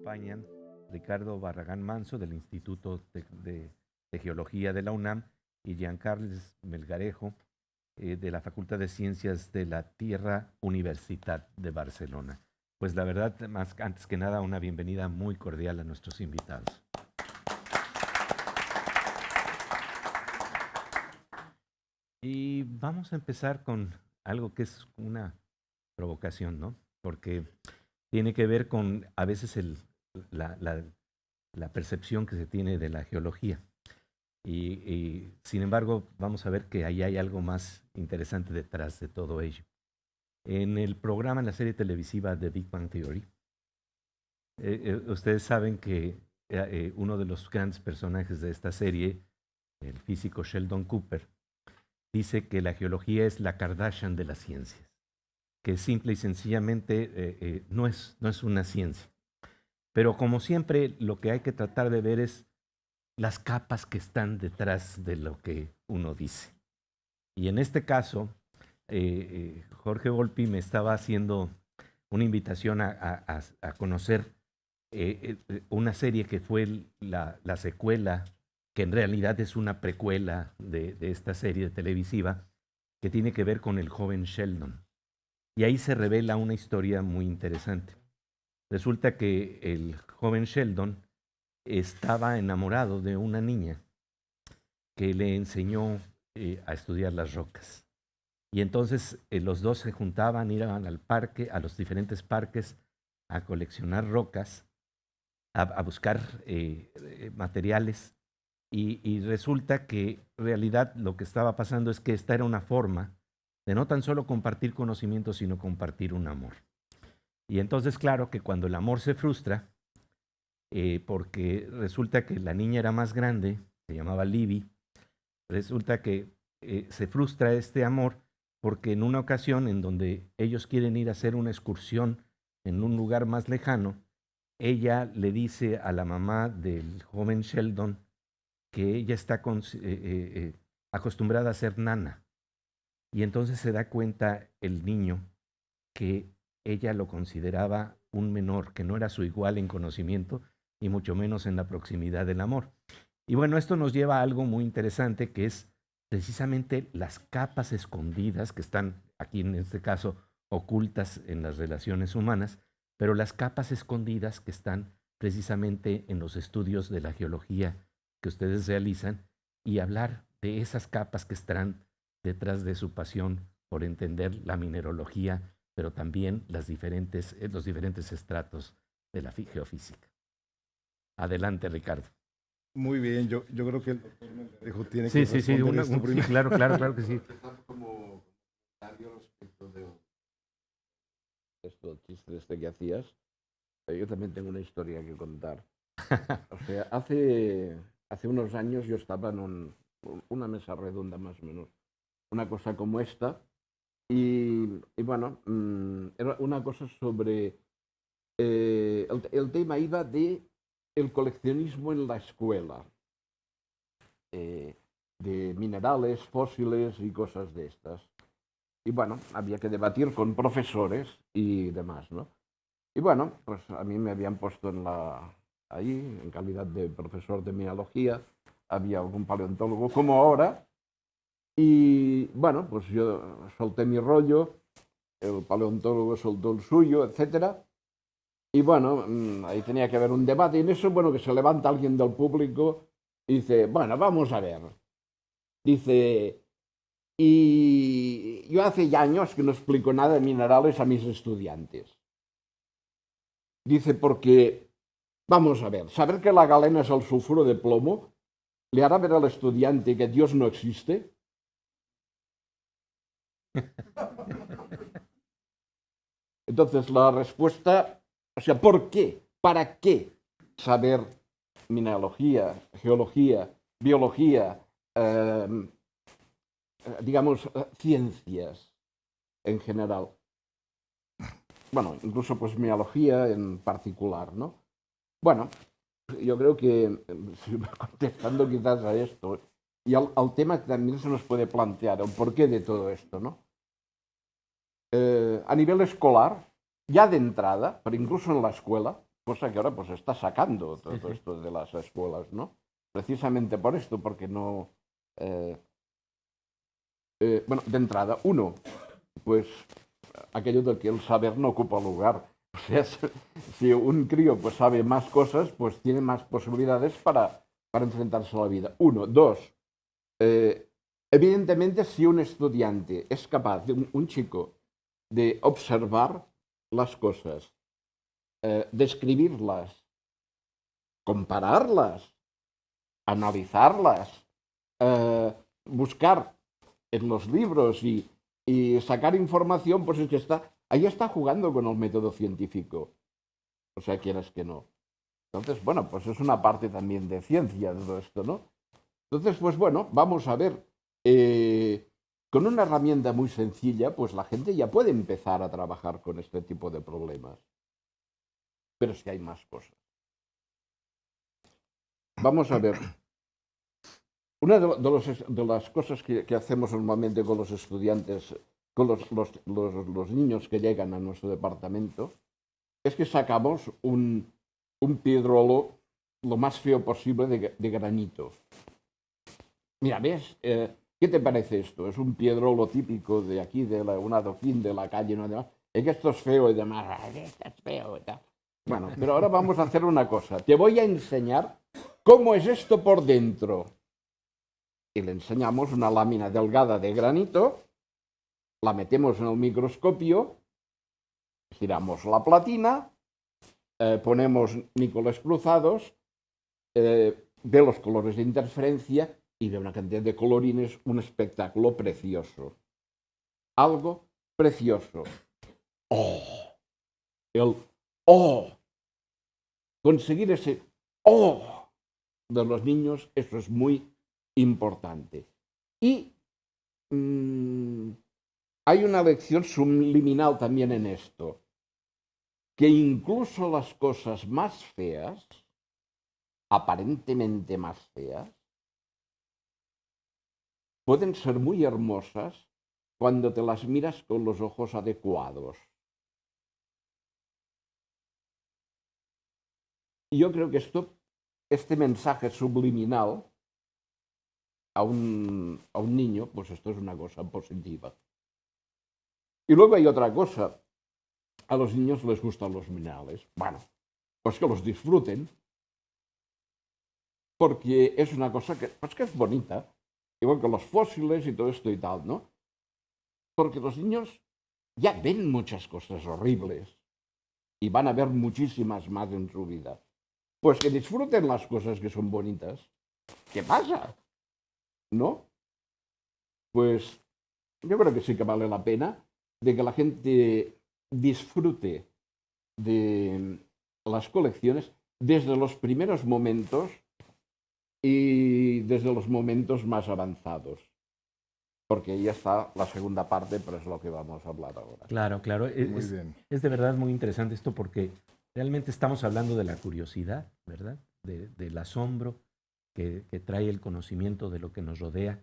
acompañan Ricardo Barragán Manso del Instituto de Geología de la UNAM y Giancarles Melgarejo de la Facultad de Ciencias de la Tierra, Universitat de Barcelona. Pues la verdad, antes que nada, una bienvenida muy cordial a nuestros invitados. Y vamos a empezar con algo que es una provocación, ¿no? Porque tiene que ver con a veces la percepción que se tiene de la geología. Y sin embargo, vamos a ver que ahí hay algo más interesante detrás de todo ello. En el programa, en la serie televisiva de Big Bang Theory, ustedes saben que uno de los grandes personajes de esta serie, el físico Sheldon Cooper, dice que la geología es la Kardashian de las ciencias, que simple y sencillamente no es una ciencia. Pero como siempre, lo que hay que tratar de ver es las capas que están detrás de lo que uno dice. Y en este caso, Jorge Volpi me estaba haciendo una invitación a conocer una serie que fue la secuela, que en realidad es una precuela de esta serie televisiva, que tiene que ver con el joven Sheldon. Y ahí se revela una historia muy interesante. Resulta que el joven Sheldon estaba enamorado de una niña que le enseñó a estudiar las rocas. Y entonces los dos se juntaban, iban al parque, a los diferentes parques, a coleccionar rocas, a buscar materiales. Y resulta que en realidad lo que estaba pasando es que esta era una forma de no tan solo compartir conocimiento, sino compartir un amor. Y entonces, claro que cuando el amor se frustra, porque resulta que la niña era más grande, se llamaba Libby, resulta que se frustra este amor porque en una ocasión en donde ellos quieren ir a hacer una excursión en un lugar más lejano, ella le dice a la mamá del joven Sheldon que ella está acostumbrada a ser nana. Y entonces se da cuenta el niño que ella lo consideraba un menor, que no era su igual en conocimiento y mucho menos en la proximidad del amor. Y bueno, esto nos lleva a algo muy interesante, que es precisamente las capas escondidas que están aquí en este caso ocultas en las relaciones humanas, pero las capas escondidas que están precisamente en los estudios de la geología que ustedes realizan, y hablar de esas capas que están detrás de su pasión por entender la mineralogía, pero también los diferentes estratos de la geofísica. Adelante, Ricardo. Muy bien, yo creo que el doctor Melgarejo tiene que Sí, responder esto primero. Sí, claro que sí. Como comentario respecto de esto chiste que hacías, yo también tengo una historia que contar. O sea, hace unos años yo estaba en una mesa redonda más o menos, una cosa como esta, y bueno, era una cosa sobre, el tema iba de el coleccionismo en la escuela, de minerales, fósiles y cosas de estas. Y bueno, había que debatir con profesores y demás, ¿no? Y bueno, pues a mí me habían puesto ahí, en calidad de profesor de mineralogía, había algún paleontólogo como ahora, y bueno, pues yo solté mi rollo, el paleontólogo soltó el suyo, etcétera. Y bueno, ahí tenía que haber un debate, y en eso, bueno, que se levanta alguien del público y dice, bueno, vamos a ver. Dice, y yo hace ya años que no explico nada de minerales a mis estudiantes. Dice, porque, vamos a ver, saber que la galena es el sulfuro de plomo, ¿le hará ver al estudiante que Dios no existe? Entonces, la respuesta, o sea, ¿por qué? ¿Para qué saber mineralogía, geología, biología, digamos, ciencias en general? Bueno, incluso pues mineralogía en particular, ¿no? Bueno, yo creo que, contestando quizás a esto, y al tema que también se nos puede plantear, el porqué de todo esto, ¿no? A nivel escolar, ya de entrada, pero incluso en la escuela, cosa que ahora pues está sacando Sí, todo sí. esto de las escuelas, ¿no? Precisamente por esto, porque no... bueno, de entrada, uno, pues aquello de que el saber no ocupa lugar. O sea, si un crío pues sabe más cosas, pues tiene más posibilidades para enfrentarse a la vida. Uno. Dos, evidentemente si un estudiante es capaz, un chico, de observar las cosas, describirlas, compararlas, analizarlas, buscar en los libros y sacar información, pues es que ahí está jugando con el método científico. O sea, quieras que no. Entonces, bueno, pues es una parte también de ciencia todo esto, ¿no? Entonces, pues bueno, vamos a ver. Con una herramienta muy sencilla, pues la gente ya puede empezar a trabajar con este tipo de problemas. Pero es que hay más cosas. Vamos a ver. Una de las cosas que hacemos normalmente con los estudiantes, con los niños que llegan a nuestro departamento, es que sacamos un piedrolo lo más feo posible de granito. Mira, ¿ves? ¿Qué te parece esto? Es un piedrolo típico de aquí, de un adoquín de la calle, ¿no? Es que esto es feo y demás. Esto es feo y tal. Bueno, pero ahora vamos a hacer una cosa. Te voy a enseñar cómo es esto por dentro. Y le enseñamos una lámina delgada de granito, la metemos en el microscopio, giramos la platina, ponemos níqueles cruzados, ve los colores de interferencia y ve una cantidad de colorines, un espectáculo precioso. Algo precioso. ¡Oh! El ¡oh! Conseguir ese ¡oh! De los niños, eso es muy importante. Y hay una lección subliminal también en esto, que incluso las cosas más feas, aparentemente más feas, pueden ser muy hermosas cuando te las miras con los ojos adecuados. Y yo creo que este mensaje subliminal a un niño, pues esto es una cosa positiva. Y luego hay otra cosa. A los niños les gustan los minerales. Bueno, pues que los disfruten, porque es una cosa que es bonita, igual que los fósiles y todo esto y tal, ¿no? Porque los niños ya ven muchas cosas horribles y van a ver muchísimas más en su vida. Pues que disfruten las cosas que son bonitas. ¿Qué pasa? ¿No? Pues yo creo que sí que vale la pena de que la gente disfrute de las colecciones desde los primeros momentos y desde los momentos más avanzados. Porque ahí está la segunda parte, pero es lo que vamos a hablar ahora. Claro, claro. Muy bien. Es de verdad muy interesante esto porque realmente estamos hablando de la curiosidad, ¿verdad? Del asombro que trae el conocimiento de lo que nos rodea.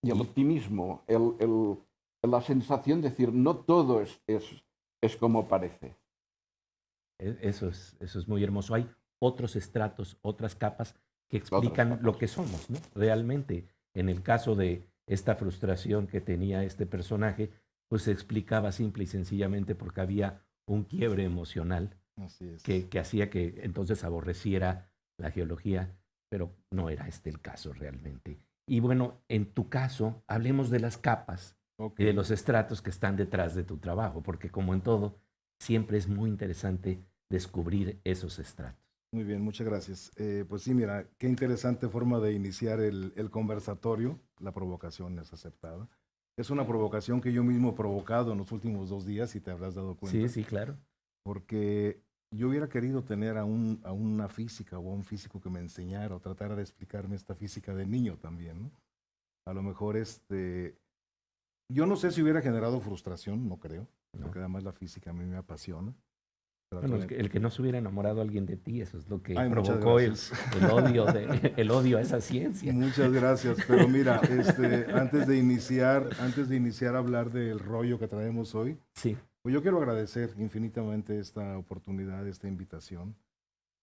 Y el optimismo, la sensación de decir, no todo es como parece. Eso es muy hermoso. Hay otros estratos, otras capas que explican lo que somos, ¿no? Realmente, en el caso de esta frustración que tenía este personaje, pues se explicaba simple y sencillamente porque había un quiebre emocional que hacía que entonces aborreciera la geología, pero no era este el caso realmente. Y bueno, en tu caso, hablemos de las capas y de los estratos que están detrás de tu trabajo, porque como en todo, siempre es muy interesante descubrir esos estratos. Muy bien, muchas gracias. Pues sí, mira, qué interesante forma de iniciar el conversatorio. La provocación es aceptada. Es una provocación que yo mismo he provocado en los últimos 2 días, si te habrás dado cuenta. Sí, sí, claro. Porque yo hubiera querido tener a una física o a un físico que me enseñara o tratara de explicarme esta física de niño también, ¿no? A lo mejor yo no sé si hubiera generado frustración, no creo, porque además la física a mí me apasiona. Bueno, el que no se hubiera enamorado a alguien de ti, eso es lo que Ay, provocó el odio a esa ciencia. Muchas gracias, pero mira, antes de iniciar a hablar del rollo que traemos hoy, sí. pues yo quiero agradecer infinitamente esta oportunidad, esta invitación.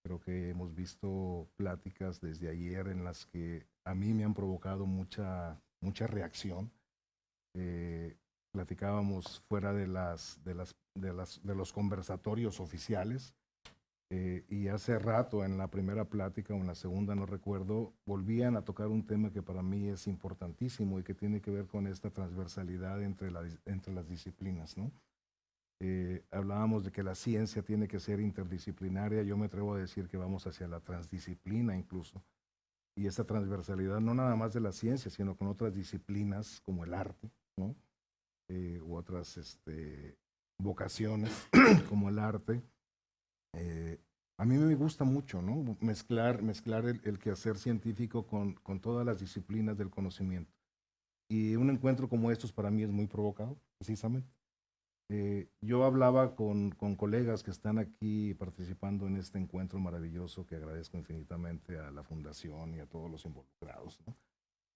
Creo que hemos visto pláticas desde ayer en las que a mí me han provocado mucha reacción. Platicábamos fuera de los conversatorios oficiales, y hace rato en la primera plática o en la segunda, no recuerdo, volvían a tocar un tema que para mí es importantísimo y que tiene que ver con esta transversalidad entre las disciplinas, ¿no? Hablábamos de que la ciencia tiene que ser interdisciplinaria. Yo me atrevo a decir que vamos hacia la transdisciplina incluso. Y esa transversalidad no nada más de la ciencia, sino con otras disciplinas como el arte, ¿no? U otras vocaciones como el arte. A mí me gusta mucho, ¿no? Mezclar el quehacer científico con todas las disciplinas del conocimiento. Y un encuentro como estos para mí es muy provocado, precisamente. Yo hablaba con colegas que están aquí participando en este encuentro maravilloso, que agradezco infinitamente a la Fundación y a todos los involucrados, ¿no?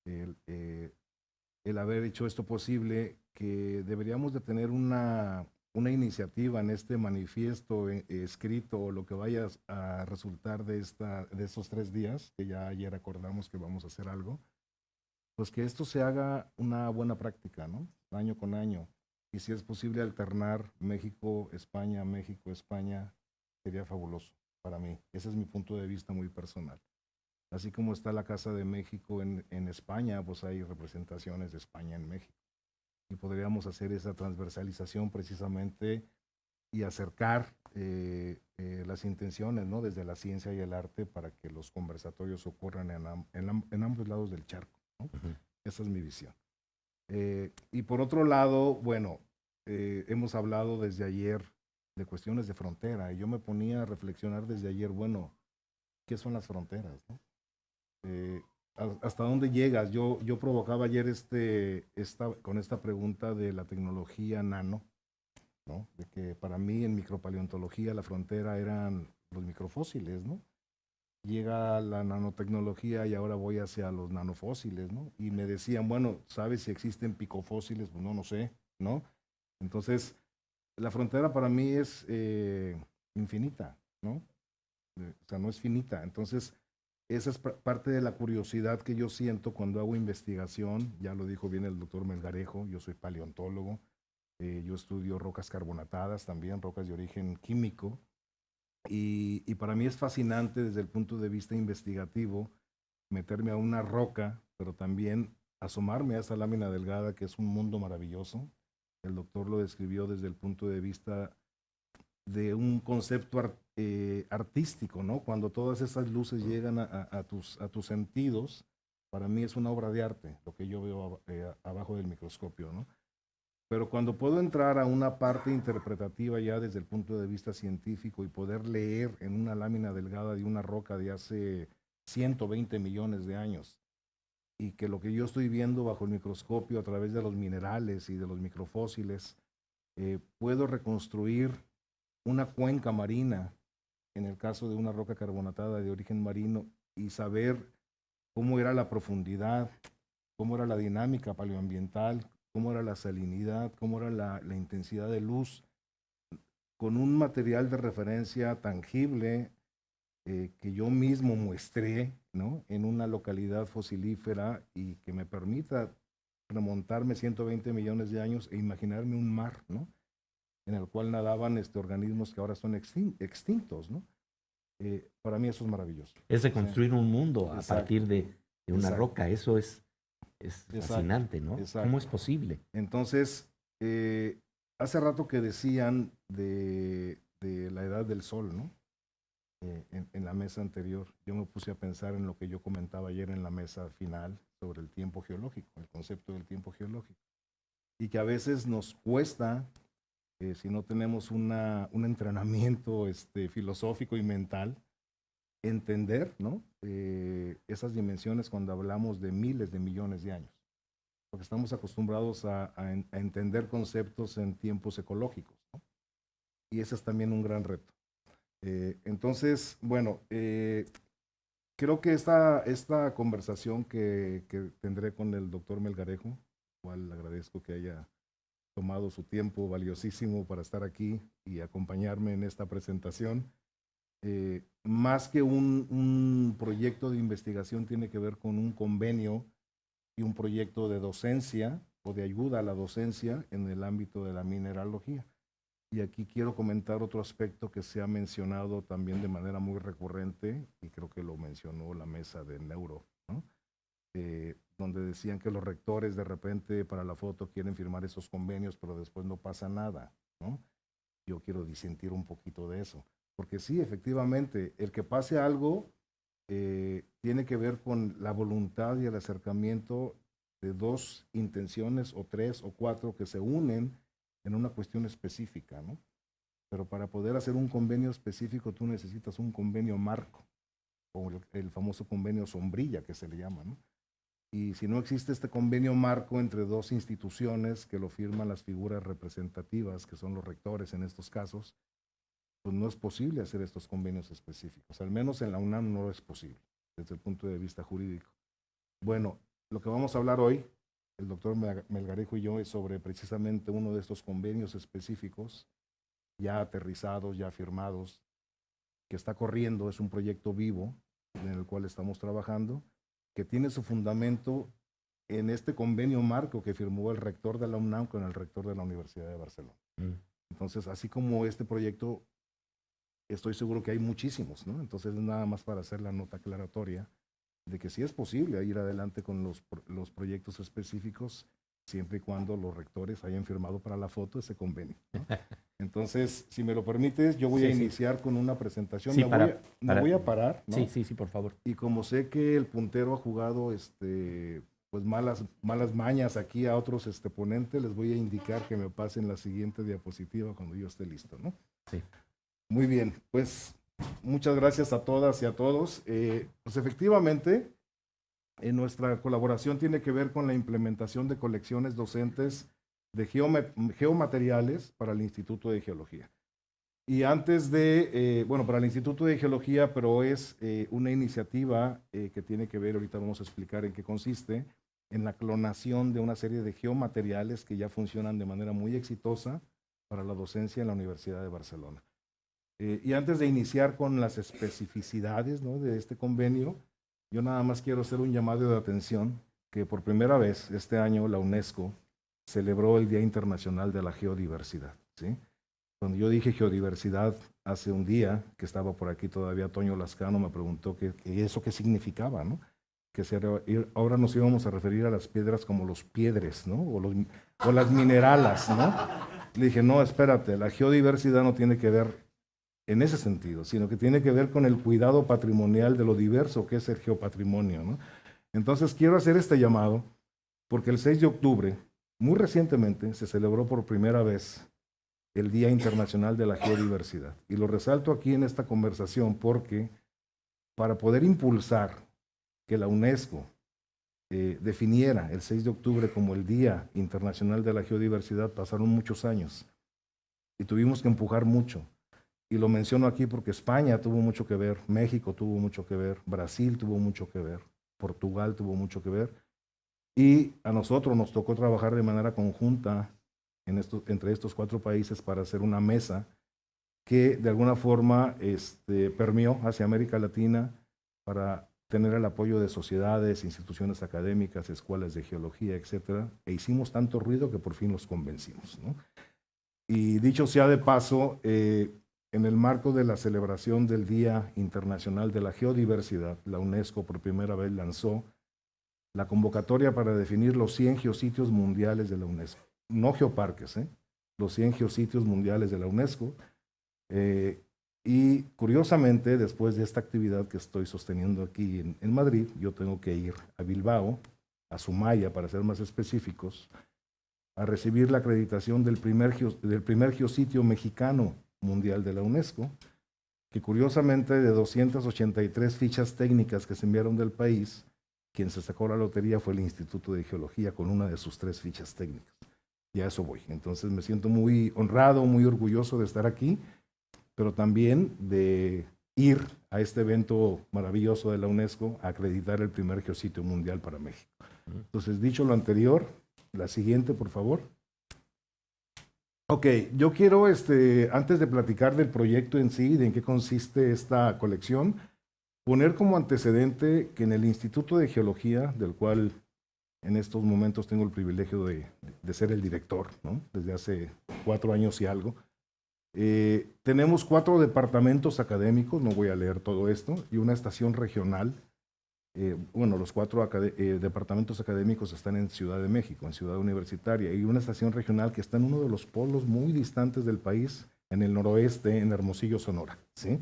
El haber hecho esto posible, que deberíamos de tener una iniciativa en este manifiesto escrito, o lo que vaya a resultar de estos 3 días, que ya ayer acordamos que vamos a hacer algo, pues que esto se haga una buena práctica, ¿no? Año con año. Y si es posible alternar México, España, sería fabuloso para mí. Ese es mi punto de vista muy personal. Así como está la Casa de México en España, pues hay representaciones de España en México. Y podríamos hacer esa transversalización precisamente y acercar las intenciones, ¿no? Desde la ciencia y el arte, para que los conversatorios ocurran en ambos lados del charco, ¿no? Uh-huh. Esa es mi visión. Y por otro lado, bueno, hemos hablado desde ayer de cuestiones de frontera, y yo me ponía a reflexionar desde ayer, bueno, ¿qué son las fronteras, no? ¿Hasta dónde llegas? Yo provocaba ayer con esta pregunta de la tecnología nano, ¿no? De que para mí en micropaleontología la frontera eran los microfósiles, ¿no? Llega la nanotecnología y ahora voy hacia los nanofósiles, ¿no? Y me decían, bueno, ¿sabes si existen picofósiles? Pues no sé, ¿no? Entonces, la frontera para mí es infinita, ¿no? O sea, no es finita. Entonces, esa es parte de la curiosidad que yo siento cuando hago investigación. Ya lo dijo bien el doctor Melgarejo, yo soy paleontólogo, yo estudio rocas carbonatadas también, rocas de origen químico, y para mí es fascinante desde el punto de vista investigativo meterme a una roca, pero también asomarme a esa lámina delgada, que es un mundo maravilloso. El doctor lo describió desde el punto de vista de un concepto artístico, ¿no? Cuando todas esas luces llegan a tus sentidos, para mí es una obra de arte, lo que yo veo abajo del microscopio, ¿no? Pero cuando puedo entrar a una parte interpretativa ya desde el punto de vista científico y poder leer en una lámina delgada de una roca de hace 120 millones de años, y que lo que yo estoy viendo bajo el microscopio a través de los minerales y de los microfósiles, puedo reconstruir una cuenca marina, en el caso de una roca carbonatada de origen marino, y saber cómo era la profundidad, cómo era la dinámica paleoambiental, cómo era la salinidad, cómo era la intensidad de luz, con un material de referencia tangible que yo mismo muestré, ¿no? En una localidad fosilífera, y que me permita remontarme 120 millones de años e imaginarme un mar, ¿no? En el cual nadaban organismos que ahora son extintos, ¿no? Para mí eso es maravilloso. Es de construir un mundo a partir de una roca. Eso es fascinante, ¿no? Exacto. ¿Cómo es posible? Entonces, hace rato que decían de la edad del sol, ¿no? En la mesa anterior, yo me puse a pensar en lo que yo comentaba ayer en la mesa final sobre el tiempo geológico, el concepto del tiempo geológico. Y que a veces nos cuesta, si no tenemos un entrenamiento filosófico y mental, entender, ¿no? Esas dimensiones cuando hablamos de miles de millones de años. Porque estamos acostumbrados a entender conceptos en tiempos ecológicos, ¿no? Y ese es también un gran reto. Entonces, bueno, creo que esta conversación que tendré con el doctor Melgarejo, cual agradezco que haya tomado su tiempo valiosísimo para estar aquí y acompañarme en esta presentación, más que un proyecto de investigación, tiene que ver con un convenio y un proyecto de docencia o de ayuda a la docencia en el ámbito de la mineralogía. Y aquí quiero comentar otro aspecto que se ha mencionado también de manera muy recurrente, y creo que lo mencionó la mesa de Neuro, ¿no? Donde decían que los rectores de repente para la foto quieren firmar esos convenios, pero después no pasa nada, ¿no? Yo quiero disentir un poquito de eso, porque sí, efectivamente, el que pase algo tiene que ver con la voluntad y el acercamiento de dos intenciones o tres o cuatro que se unen en una cuestión específica, ¿no? Pero para poder hacer un convenio específico tú necesitas un convenio marco, o el famoso convenio sombrilla que se le llama, ¿no? Y si no existe este convenio marco entre dos instituciones que lo firman las figuras representativas, que son los rectores en estos casos, pues no es posible hacer estos convenios específicos. Al menos en la UNAM no es posible, desde el punto de vista jurídico. Bueno, lo que vamos a hablar hoy, el doctor Melgarejo y yo, es sobre precisamente uno de estos convenios específicos, ya aterrizados, ya firmados, que está corriendo, es un proyecto vivo en el cual estamos trabajando, que tiene su fundamento en este convenio marco que firmó el rector de la UNAM con el rector de la Universidad de Barcelona. Entonces, así como este proyecto, estoy seguro que hay muchísimos, ¿no? Entonces, nada más para hacer la nota aclaratoria de que sí es posible ir adelante con los proyectos específicos, siempre y cuando los rectores hayan firmado para la foto ese convenio, ¿no? Entonces, si me lo permites, yo voy a iniciar con una presentación. Sí, me voy a parar, ¿no? Sí, por favor. Y como sé que el puntero ha jugado pues malas mañas aquí a otros ponentes, les voy a indicar que me pasen la siguiente diapositiva cuando yo esté listo, ¿no? Sí. Muy bien, pues muchas gracias a todas y a todos. Pues efectivamente, nuestra colaboración tiene que ver con la implementación de colecciones docentes de geomateriales para el Instituto de Geología. Y antes de, para el Instituto de Geología, pero es una iniciativa que tiene que ver, ahorita vamos a explicar en qué consiste, en la clonación de una serie de geomateriales que ya funcionan de manera muy exitosa para la docencia en la Universidad de Barcelona. Y antes de iniciar con las especificidades, ¿no?, de este convenio, yo nada más quiero hacer un llamado de atención que por primera vez este año la UNESCO celebró el Día Internacional de la Geodiversidad, ¿sí? Cuando yo dije geodiversidad hace un día, que estaba por aquí todavía Toño Lascano, me preguntó que eso qué significaba, ¿no? Que ahora nos íbamos a referir a las piedras como los piedres, ¿no? O las mineralas, ¿no? Le dije, no, espérate, la geodiversidad no tiene que ver en ese sentido, sino que tiene que ver con el cuidado patrimonial de lo diverso que es el geopatrimonio, ¿no? Entonces quiero hacer este llamado porque el 6 de octubre, muy recientemente, se celebró por primera vez el Día Internacional de la Geodiversidad. Y lo resalto aquí en esta conversación porque para poder impulsar que la UNESCO definiera el 6 de octubre como el Día Internacional de la Geodiversidad, pasaron muchos años y tuvimos que empujar mucho. Y lo menciono aquí porque España tuvo mucho que ver, México tuvo mucho que ver, Brasil tuvo mucho que ver, Portugal tuvo mucho que ver. Y a nosotros nos tocó trabajar de manera conjunta entre estos 4 países para hacer una mesa que de alguna forma permeó hacia América Latina para tener el apoyo de sociedades, instituciones académicas, escuelas de geología, etcétera. E hicimos tanto ruido que por fin los convencimos, ¿no? Y dicho sea de paso, en el marco de la celebración del Día Internacional de la Geodiversidad, la UNESCO por primera vez lanzó la convocatoria para definir los 100 geositios mundiales de la UNESCO. No geoparques, los 100 geositios mundiales de la UNESCO. Y curiosamente, después de esta actividad que estoy sosteniendo aquí en Madrid, yo tengo que ir a Bilbao, a Zumaya, para ser más específicos, a recibir la acreditación del primer geositio mexicano mundial de la UNESCO, que curiosamente de 283 fichas técnicas que se enviaron del país, quien se sacó la lotería fue el Instituto de Geología con una de sus 3 fichas técnicas. Y a eso voy. Entonces me siento muy honrado, muy orgulloso de estar aquí, pero también de ir a este evento maravilloso de la UNESCO a acreditar el primer geositio mundial para México. Entonces, dicho lo anterior, la siguiente, por favor. Ok, yo quiero, antes de platicar del proyecto en sí, de en qué consiste esta colección, poner como antecedente que en el Instituto de Geología, del cual en estos momentos tengo el privilegio de ser el director, ¿no? Desde hace 4 años y algo, tenemos 4 departamentos académicos, no voy a leer todo esto, y una estación regional. Bueno, los 4 departamentos académicos están en Ciudad de México, en Ciudad Universitaria, y una estación regional que está en uno de los polos muy distantes del país, en el noroeste, en Hermosillo, Sonora, ¿sí?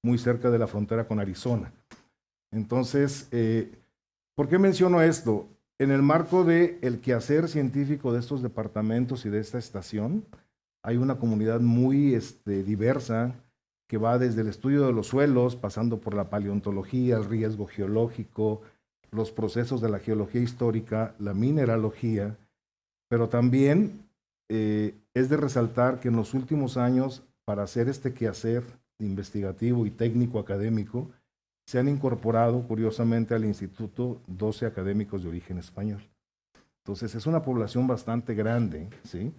Muy cerca de la frontera con Arizona. Entonces, ¿por qué menciono esto? En el marco del quehacer científico de estos departamentos y de esta estación, hay una comunidad muy diversa, que va desde el estudio de los suelos, pasando por la paleontología, el riesgo geológico, los procesos de la geología histórica, la mineralogía, pero también es de resaltar que en los últimos años, para hacer este quehacer investigativo y técnico académico, se han incorporado, curiosamente, al instituto 12 académicos de origen español. Entonces, es una población bastante grande, ¿sí?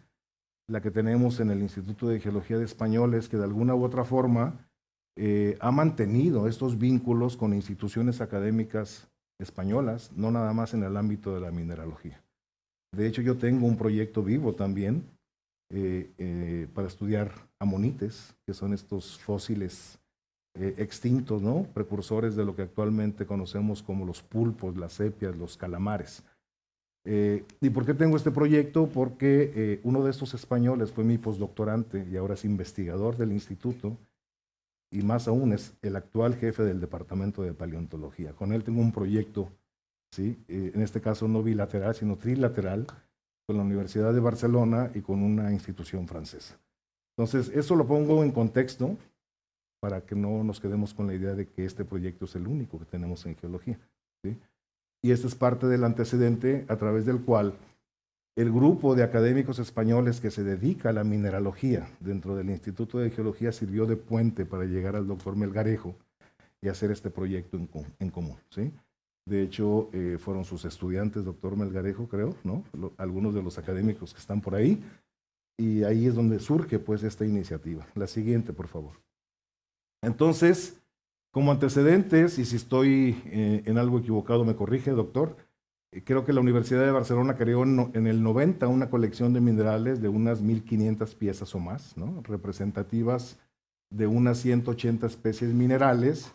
La que tenemos en el Instituto de Geología de Españoles, que de alguna u otra forma ha mantenido estos vínculos con instituciones académicas españolas, no nada más en el ámbito de la mineralogía. De hecho, yo tengo un proyecto vivo también para estudiar amonites, que son estos fósiles extintos, ¿no? Precursores de lo que actualmente conocemos como los pulpos, las sepias, los calamares. ¿Y por qué tengo este proyecto? Porque uno de estos españoles fue mi postdoctorante y ahora es investigador del instituto, y más aún es el actual jefe del departamento de paleontología. Con él tengo un proyecto, ¿sí? En este caso no bilateral, sino trilateral, con la Universidad de Barcelona y con una institución francesa. Entonces, eso lo pongo en contexto para que no nos quedemos con la idea de que este proyecto es el único que tenemos en geología, ¿sí? Y este es parte del antecedente a través del cual el grupo de académicos españoles que se dedica a la mineralogía dentro del Instituto de Geología sirvió de puente para llegar al doctor Melgarejo y hacer este proyecto en común, ¿sí? De hecho, fueron sus estudiantes, doctor Melgarejo, creo, ¿no? Algunos de los académicos que están por ahí, y ahí es donde surge pues esta iniciativa. La siguiente, por favor. Entonces, como antecedentes, y si estoy en algo equivocado me corrige, doctor, creo que la Universidad de Barcelona creó en el 90 una colección de minerales de unas 1,500 piezas o más, ¿no? Representativas de unas 180 especies minerales,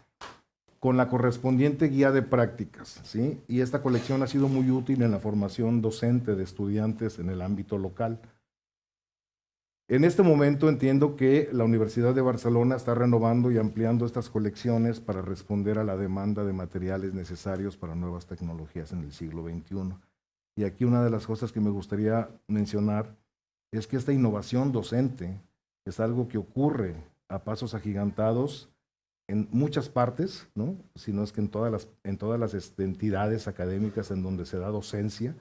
con la correspondiente guía de prácticas, ¿sí? Y esta colección ha sido muy útil en la formación docente de estudiantes en el ámbito local. En este momento entiendo que la Universidad de Barcelona está renovando y ampliando estas colecciones para responder a la demanda de materiales necesarios para nuevas tecnologías en el siglo XXI. Y aquí una de las cosas que me gustaría mencionar es que esta innovación docente es algo que ocurre a pasos agigantados en muchas partes, ¿no? Si no es que en todas las entidades académicas en donde se da docencia.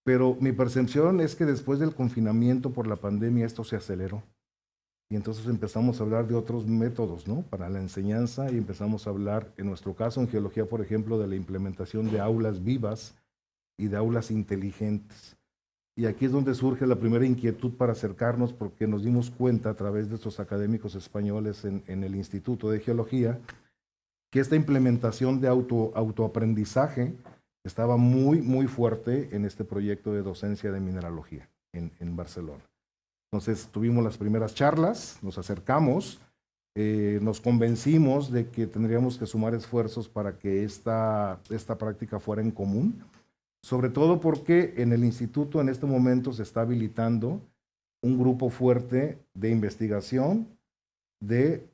Pero mi percepción es que después del confinamiento por la pandemia esto se aceleró. Y entonces empezamos a hablar de otros métodos, ¿no? Para la enseñanza, y empezamos a hablar, en nuestro caso en geología, por ejemplo, de la implementación de aulas vivas y de aulas inteligentes. Y aquí es donde surge la primera inquietud para acercarnos, porque nos dimos cuenta a través de estos académicos españoles en el Instituto de Geología, que esta implementación de autoaprendizaje estaba muy, muy fuerte en este proyecto de docencia de mineralogía en Barcelona. Entonces tuvimos las primeras charlas, nos acercamos, nos convencimos de que tendríamos que sumar esfuerzos para que esta práctica fuera en común, sobre todo porque en el instituto en este momento se está habilitando un grupo fuerte de investigación, de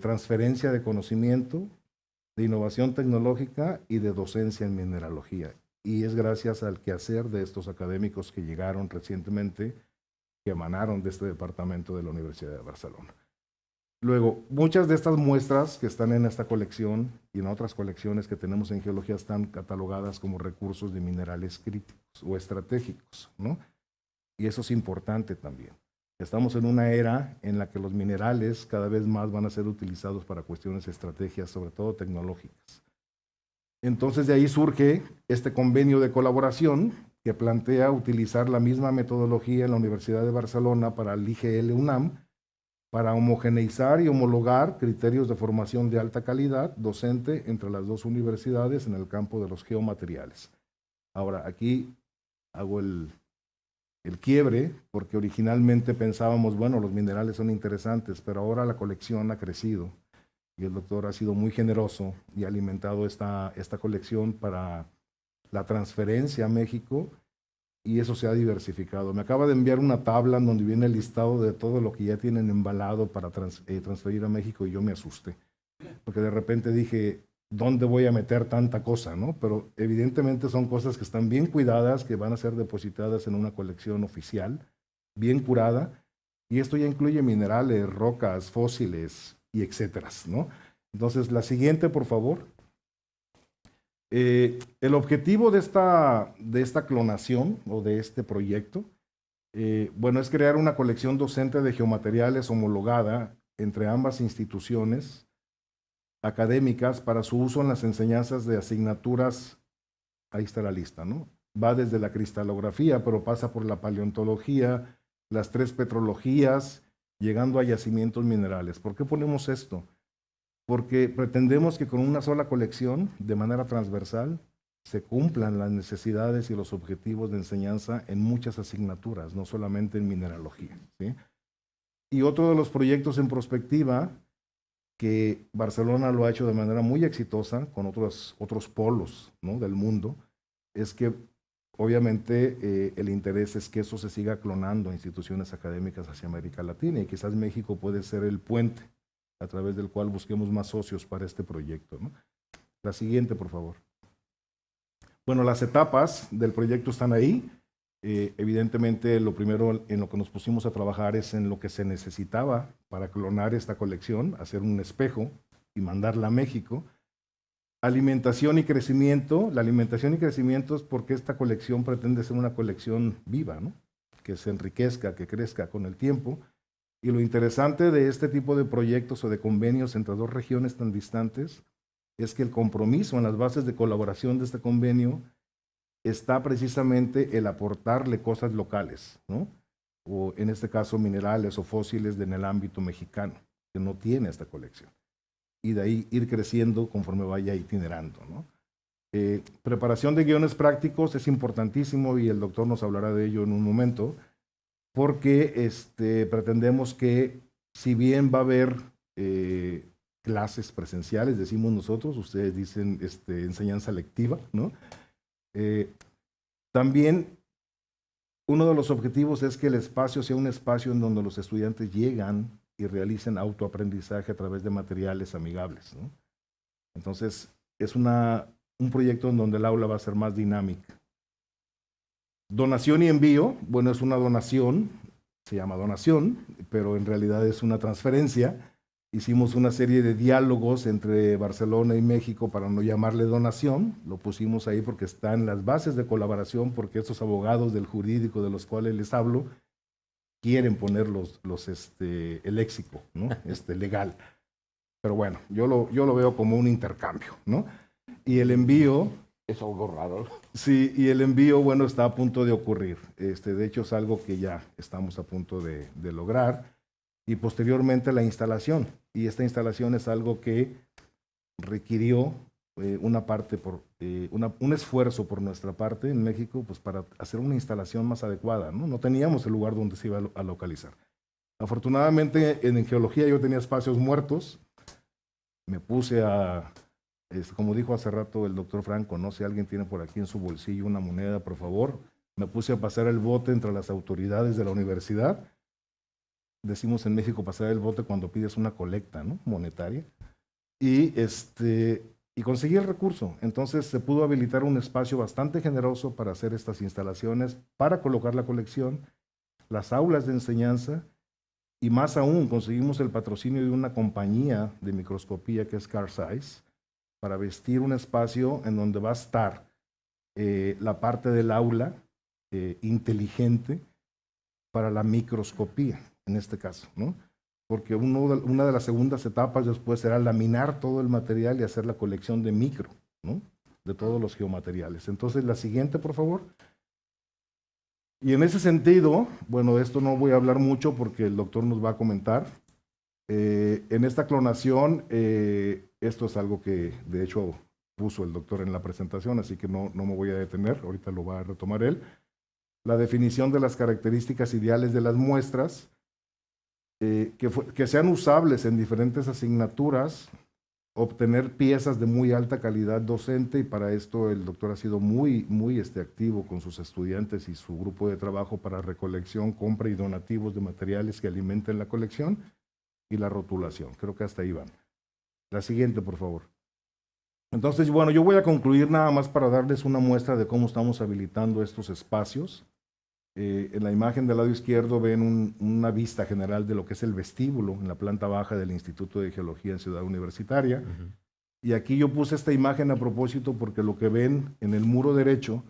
transferencia de conocimiento, de innovación tecnológica y de docencia en mineralogía. Y es gracias al quehacer de estos académicos que llegaron recientemente, que emanaron de este departamento de la Universidad de Barcelona. Luego, muchas de estas muestras que están en esta colección y en otras colecciones que tenemos en geología están catalogadas como recursos de minerales críticos o estratégicos, ¿no? Y eso es importante también. Estamos en una era en la que los minerales cada vez más van a ser utilizados para cuestiones de estrategias, sobre todo tecnológicas. Entonces de ahí surge este convenio de colaboración que plantea utilizar la misma metodología en la Universidad de Barcelona para el IGL UNAM, para homogeneizar y homologar criterios de formación de alta calidad docente entre las dos universidades en el campo de los geomateriales. Ahora, aquí hago el quiebre, porque originalmente pensábamos, bueno, los minerales son interesantes, pero ahora la colección ha crecido y el doctor ha sido muy generoso y ha alimentado esta colección para la transferencia a México, y eso se ha diversificado. Me acaba de enviar una tabla en donde viene el listado de todo lo que ya tienen embalado para transferir a México, y yo me asusté, porque de repente dije, ¿dónde voy a meter tanta cosa, no? Pero evidentemente son cosas que están bien cuidadas, que van a ser depositadas en una colección oficial, bien curada, y esto ya incluye minerales, rocas, fósiles y etcétera, ¿no? Entonces, la siguiente, por favor. El objetivo de esta clonación o de este proyecto, bueno, es crear una colección docente de geomateriales homologada entre ambas instituciones académicas para su uso en las enseñanzas de asignaturas. Ahí está la lista, ¿no? Va desde la cristalografía, pero pasa por la paleontología, las 3 petrologías, llegando a yacimientos minerales. ¿Por qué ponemos esto? Porque pretendemos que con una sola colección, de manera transversal, se cumplan las necesidades y los objetivos de enseñanza en muchas asignaturas, no solamente en mineralogía, ¿sí? Y otro de los proyectos en prospectiva, que Barcelona lo ha hecho de manera muy exitosa con otros polos, ¿no?, del mundo, es que obviamente el interés es que eso se siga clonando a instituciones académicas hacia América Latina, y quizás México puede ser el puente a través del cual busquemos más socios para este proyecto, ¿no? La siguiente, por favor. Bueno, las etapas del proyecto están ahí. Evidentemente, lo primero en lo que nos pusimos a trabajar es en lo que se necesitaba para clonar esta colección, hacer un espejo y mandarla a México. Alimentación y crecimiento. La alimentación y crecimiento es porque esta colección pretende ser una colección viva, ¿no?, que se enriquezca, que crezca con el tiempo. Y lo interesante de este tipo de proyectos o de convenios entre dos regiones tan distantes es que el compromiso en las bases de colaboración de este convenio está precisamente el aportarle cosas locales, ¿no?, o en este caso minerales o fósiles en el ámbito mexicano, que no tiene esta colección. Y de ahí ir creciendo conforme vaya itinerando, ¿no? Preparación de guiones prácticos es importantísimo, y el doctor nos hablará de ello en un momento, porque pretendemos que, si bien va a haber clases presenciales, decimos nosotros, ustedes dicen enseñanza lectiva, ¿no? También uno de los objetivos es que el espacio sea un espacio en donde los estudiantes llegan y realicen autoaprendizaje a través de materiales amigables, ¿no? Entonces, es un proyecto en donde el aula va a ser más dinámica. Donación y envío. Bueno, es una donación, se llama donación, pero en realidad es una transferencia. Hicimos una serie de diálogos entre Barcelona y México para no llamarle donación. Lo pusimos ahí porque está en las bases de colaboración, porque estos abogados del jurídico de los cuales les hablo quieren poner el léxico, ¿no?, legal. Pero bueno, yo lo veo como un intercambio, ¿no? Y el envío... Es algo raro. Sí, y el envío, bueno, está a punto de ocurrir. De hecho, es algo que ya estamos a punto de lograr. Y posteriormente la instalación. Y esta instalación es algo que requirió un esfuerzo por nuestra parte en México, pues para hacer una instalación más adecuada, ¿no? No teníamos el lugar donde se iba a localizar. Afortunadamente, en geología yo tenía espacios muertos. Me puse como dijo hace rato el doctor Franco, no sé si alguien tiene por aquí en su bolsillo una moneda, por favor. Me puse a pasar el bote entre las autoridades de la universidad. Decimos en México pasar el bote cuando pides una colecta, ¿no?, monetaria. Y conseguí el recurso. Entonces se pudo habilitar un espacio bastante generoso para hacer estas instalaciones, para colocar la colección, las aulas de enseñanza, y más aún conseguimos el patrocinio de una compañía de microscopía que es CarSize, para vestir un espacio en donde va a estar la parte del aula inteligente para la microscopía, en este caso, ¿no? Porque una de las segundas etapas después será laminar todo el material y hacer la colección de micro, ¿no?, de todos los geomateriales. Entonces, la siguiente, por favor. Y en ese sentido, bueno, de esto no voy a hablar mucho porque el doctor nos va a comentar. En esta clonación, esto es algo que de hecho puso el doctor en la presentación, así que no me voy a detener, ahorita lo va a retomar él. La definición de las características ideales de las muestras, que sean usables en diferentes asignaturas, obtener piezas de muy alta calidad docente, y para esto el doctor ha sido muy activo con sus estudiantes y su grupo de trabajo para recolección, compra y donativos de materiales que alimenten la colección y la rotulación. Creo que hasta ahí van. La siguiente, por favor. Entonces, bueno, yo voy a concluir nada más para darles una muestra de cómo estamos habilitando estos espacios. En la imagen del lado izquierdo ven una vista general de lo que es el vestíbulo en la planta baja del Instituto de Geología en Ciudad Universitaria. Y aquí yo puse esta imagen a propósito porque lo que ven en el muro derecho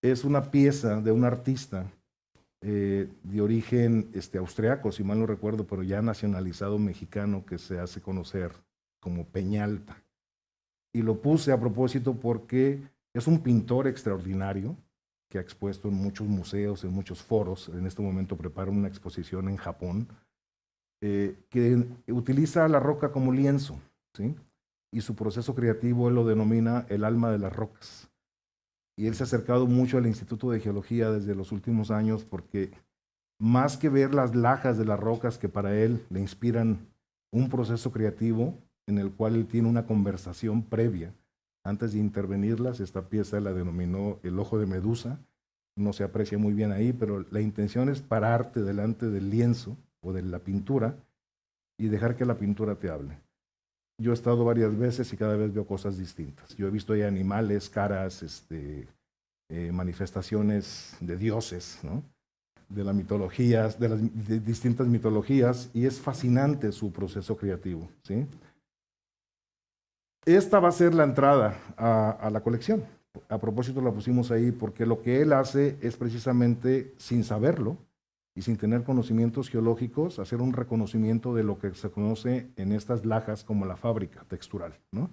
es una pieza de un artista de origen austriaco, si mal no recuerdo, pero ya nacionalizado mexicano, que se hace conocer como Peñalta. Y lo puse a propósito porque es un pintor extraordinario que ha expuesto en muchos museos, en muchos foros. En este momento prepara una exposición en Japón, que utiliza la roca como lienzo, ¿sí? Y su proceso creativo él lo denomina el alma de las rocas. Y él se ha acercado mucho al Instituto de Geología desde los últimos años porque más que ver las lajas de las rocas que para él le inspiran un proceso creativo en el cual él tiene una conversación previa antes de intervenirlas, esta pieza la denominó el ojo de Medusa, no se aprecia muy bien ahí, pero la intención es pararte delante del lienzo o de la pintura y dejar que la pintura te hable. Yo he estado varias veces y cada vez veo cosas distintas. Yo he visto ahí animales, caras, manifestaciones de dioses, ¿no? De las mitologías, de distintas mitologías, y es fascinante su proceso creativo, ¿sí? Esta va a ser la entrada a la colección. A propósito la pusimos ahí porque lo que él hace es precisamente, sin saberlo y sin tener conocimientos geológicos, hacer un reconocimiento de lo que se conoce en estas lajas como la fábrica textural, ¿no?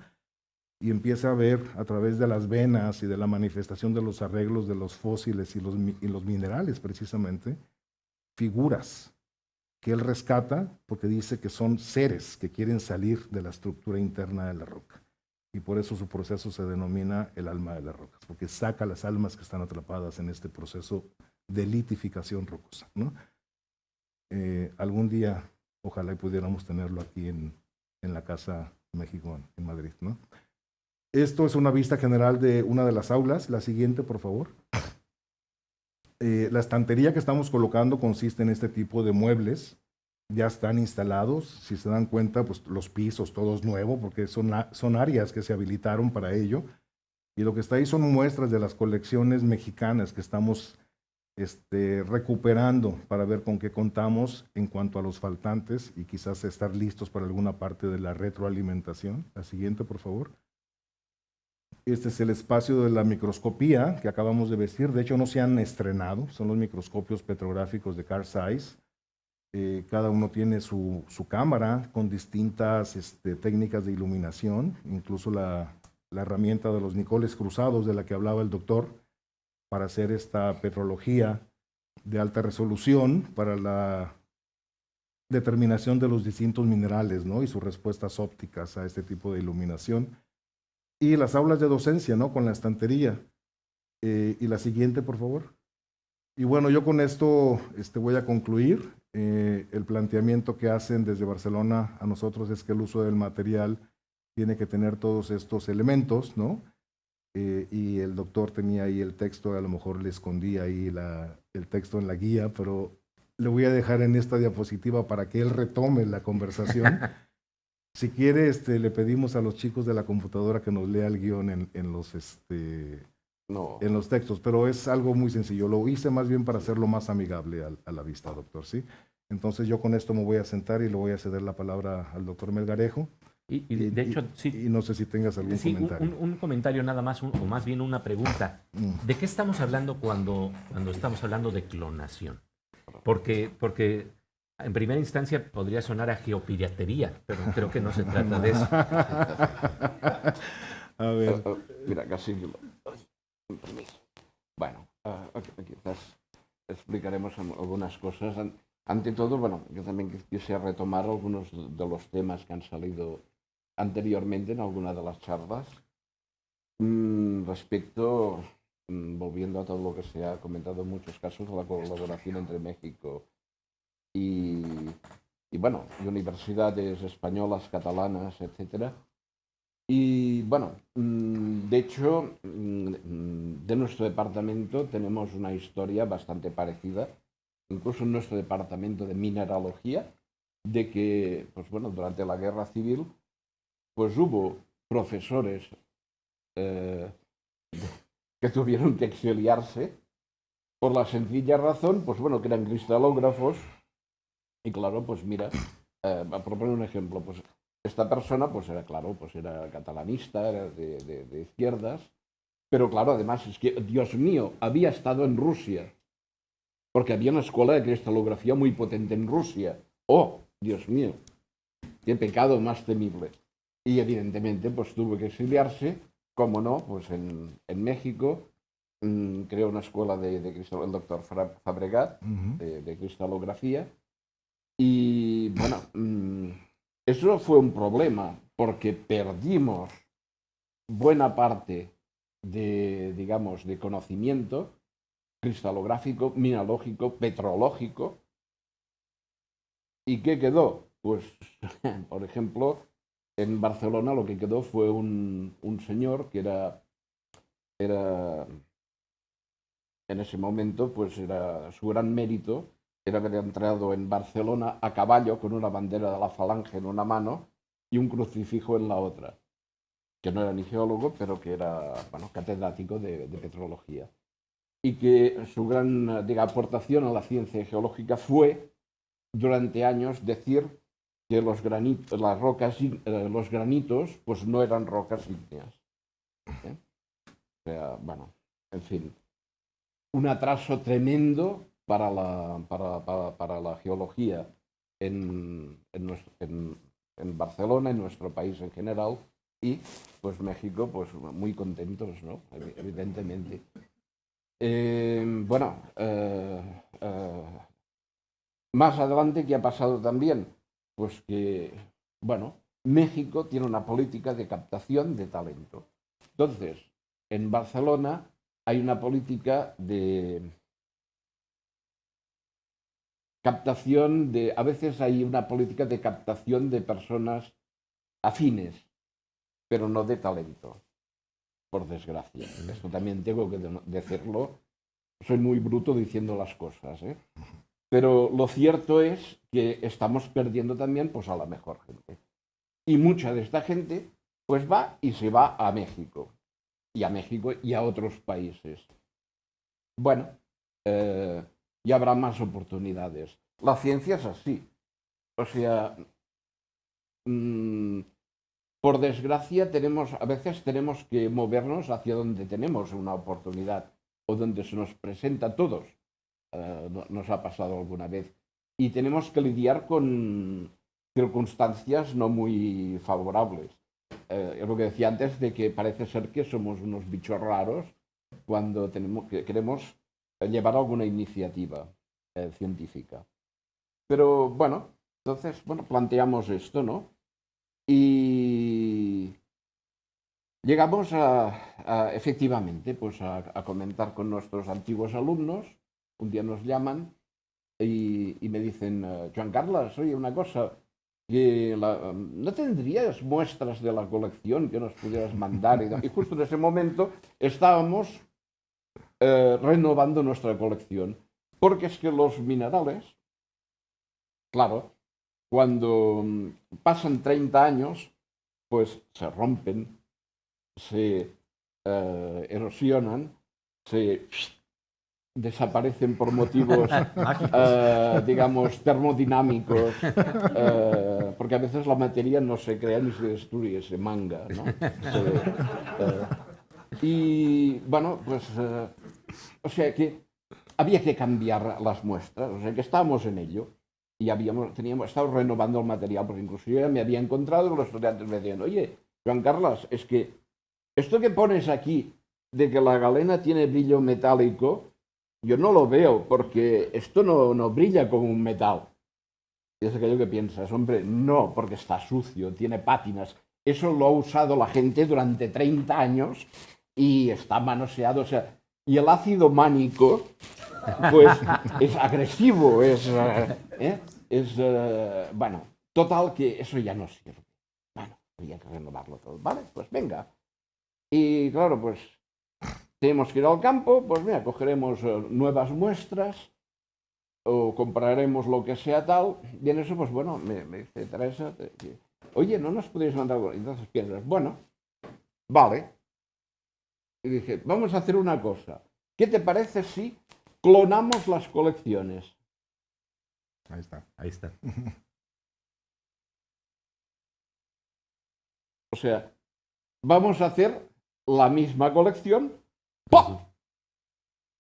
Y empieza a ver a través de las venas y de la manifestación de los arreglos de los fósiles y los minerales precisamente, figuras que él rescata porque dice que son seres que quieren salir de la estructura interna de la roca. Y por eso su proceso se denomina el alma de las rocas, porque saca las almas que están atrapadas en este proceso de litificación rocosa, ¿no? Algún día, ojalá pudiéramos tenerlo aquí en la Casa México, en Madrid, ¿no? Esto es una vista general de una de las aulas. La siguiente, por favor. La estantería que estamos colocando consiste en este tipo de muebles. Ya están instalados, si se dan cuenta, pues los pisos, todos nuevos, porque son áreas que se habilitaron para ello. Y lo que está ahí son muestras de las colecciones mexicanas que estamos recuperando para ver con qué contamos en cuanto a los faltantes y quizás estar listos para alguna parte de la retroalimentación. La siguiente, por favor. Este es el espacio de la microscopía que acabamos de vestir. De hecho, no se han estrenado, son los microscopios petrográficos de Carl Zeiss. Cada uno tiene su cámara con distintas técnicas de iluminación, incluso la herramienta de los Nicoles cruzados de la que hablaba el doctor, para hacer esta petrología de alta resolución para la determinación de los distintos minerales, ¿no? Y sus respuestas ópticas a este tipo de iluminación. Y las aulas de docencia, ¿no? Con la estantería. Y la siguiente, por favor. Y bueno, yo con esto voy a concluir. El planteamiento que hacen desde Barcelona a nosotros es que el uso del material tiene que tener todos estos elementos, ¿no? Y el doctor tenía ahí el texto, a lo mejor le escondí ahí el texto en la guía, pero le voy a dejar en esta diapositiva para que él retome la conversación. Si quiere, le pedimos a los chicos de la computadora que nos lea el guión en los textos, pero es algo muy sencillo. Lo hice más bien para hacerlo más amigable a la vista, doctor, ¿sí? Entonces yo con esto me voy a sentar y le voy a ceder la palabra al doctor Melgarejo. Y de hecho, sí. Y no sé si tengas algún comentario. Un comentario nada más, o más bien una pregunta. ¿De qué estamos hablando cuando estamos hablando de clonación? Porque en primera instancia podría sonar a geopiratería, pero creo que no se trata de eso. A ver. Mira, casi... Bueno, aquí estás. explicaremos algunas cosas. Ante todo, bueno, yo también quise retomar algunos de los temas que han salido anteriormente en alguna de las charlas. Respecto, volviendo a todo lo que se ha comentado en muchos casos, la colaboración entre México y bueno, y universidades españolas, catalanas, etcétera. Y bueno, de hecho, de nuestro departamento tenemos una historia bastante parecida, incluso en nuestro departamento de mineralogía, de que, pues bueno, durante la Guerra Civil, pues hubo profesores que tuvieron que exiliarse por la sencilla razón, pues bueno, que eran cristalógrafos. Y claro, pues mira, para proponer un ejemplo, pues esta persona, pues era claro, pues era catalanista, era de izquierdas, pero claro, además es que, Dios mío, había estado en Rusia, porque había una escuela de cristalografía muy potente en Rusia. ¡Oh, Dios mío! ¡Qué pecado más temible! Y evidentemente, pues tuvo que exiliarse, como no, pues en México creó una escuela de cristal, el doctor Fabregat, de cristalografía. Y bueno, eso fue un problema porque perdimos buena parte de, digamos, de conocimiento cristalográfico, mineralógico, petrológico. ¿Y qué quedó? Pues, por ejemplo, en Barcelona lo que quedó fue un señor que era en ese momento, pues era su gran mérito era haber entrado en Barcelona a caballo con una bandera de la Falange en una mano y un crucifijo en la otra, que no era ni geólogo, pero que era, bueno, catedrático de petrología. Y que su gran, digamos, aportación a la ciencia geológica fue, durante años, decir que los granitos, las rocas, los granitos, pues no eran rocas ígneas. O sea, bueno, en fin, un atraso tremendo para la geología en Barcelona, en nuestro país en general, y pues México, pues muy contentos, ¿no? Evidentemente. Bueno, más adelante, ¿qué ha pasado también? Pues que, bueno, México tiene una política de captación de talento. Entonces, en Barcelona hay una política de captación de, a veces hay una política de captación de personas afines, pero no de talento, por desgracia. Esto también tengo que decirlo. Soy muy bruto diciendo las cosas, ¿eh? Pero lo cierto es que estamos perdiendo también, pues, a la mejor gente. Y mucha de esta gente, pues, va y se va a México. Y a México y a otros países. Bueno, y habrá más oportunidades. La ciencia es así. O sea, por desgracia, a veces tenemos que movernos hacia donde tenemos una oportunidad o donde se nos presenta a todos. Nos ha pasado alguna vez. Y tenemos que lidiar con circunstancias no muy favorables. Es lo que decía antes, de que parece ser que somos unos bichos raros cuando queremos llevar alguna iniciativa científica. Pero bueno, entonces, bueno, planteamos esto, ¿no? Y llegamos efectivamente, pues a comentar con nuestros antiguos alumnos. Un día nos llaman y me dicen, Joan Carles, oye, una cosa, que ¿no tendrías muestras de la colección que nos pudieras mandar? Y justo en ese momento estábamos renovando nuestra colección, porque es que los minerales, claro, cuando pasan 30 años, pues se rompen, se erosionan, se desaparecen por motivos, digamos, termodinámicos, porque a veces la materia no se crea ni se destruye, se manga, ¿no? Y bueno, pues, o sea que había que cambiar las muestras, o sea que estábamos en ello. Y teníamos estado renovando el material, porque incluso yo ya me había encontrado y los estudiantes me decían, oye, Joan Carles, es que esto que pones aquí de que la galena tiene brillo metálico, yo no lo veo porque esto no brilla como un metal. Y es aquello que piensas, hombre, no, porque está sucio, tiene pátinas. Eso lo ha usado la gente durante 30 años y está manoseado. O sea, y el ácido mánico, pues, es agresivo, bueno, total que eso ya no sirve. Bueno, había que renovarlo todo. Vale, pues venga. Y claro, pues tenemos que ir al campo, pues mira, cogeremos nuevas muestras o compraremos lo que sea tal, y en eso, pues bueno, me dice Teresa, oye, ¿no nos podéis mandar algo? Entonces piensas, bueno, vale. Y dije, vamos a hacer una cosa. ¿Qué te parece si clonamos las colecciones? Ahí está. Ahí está. O sea, vamos a hacer la misma colección, ¡pum!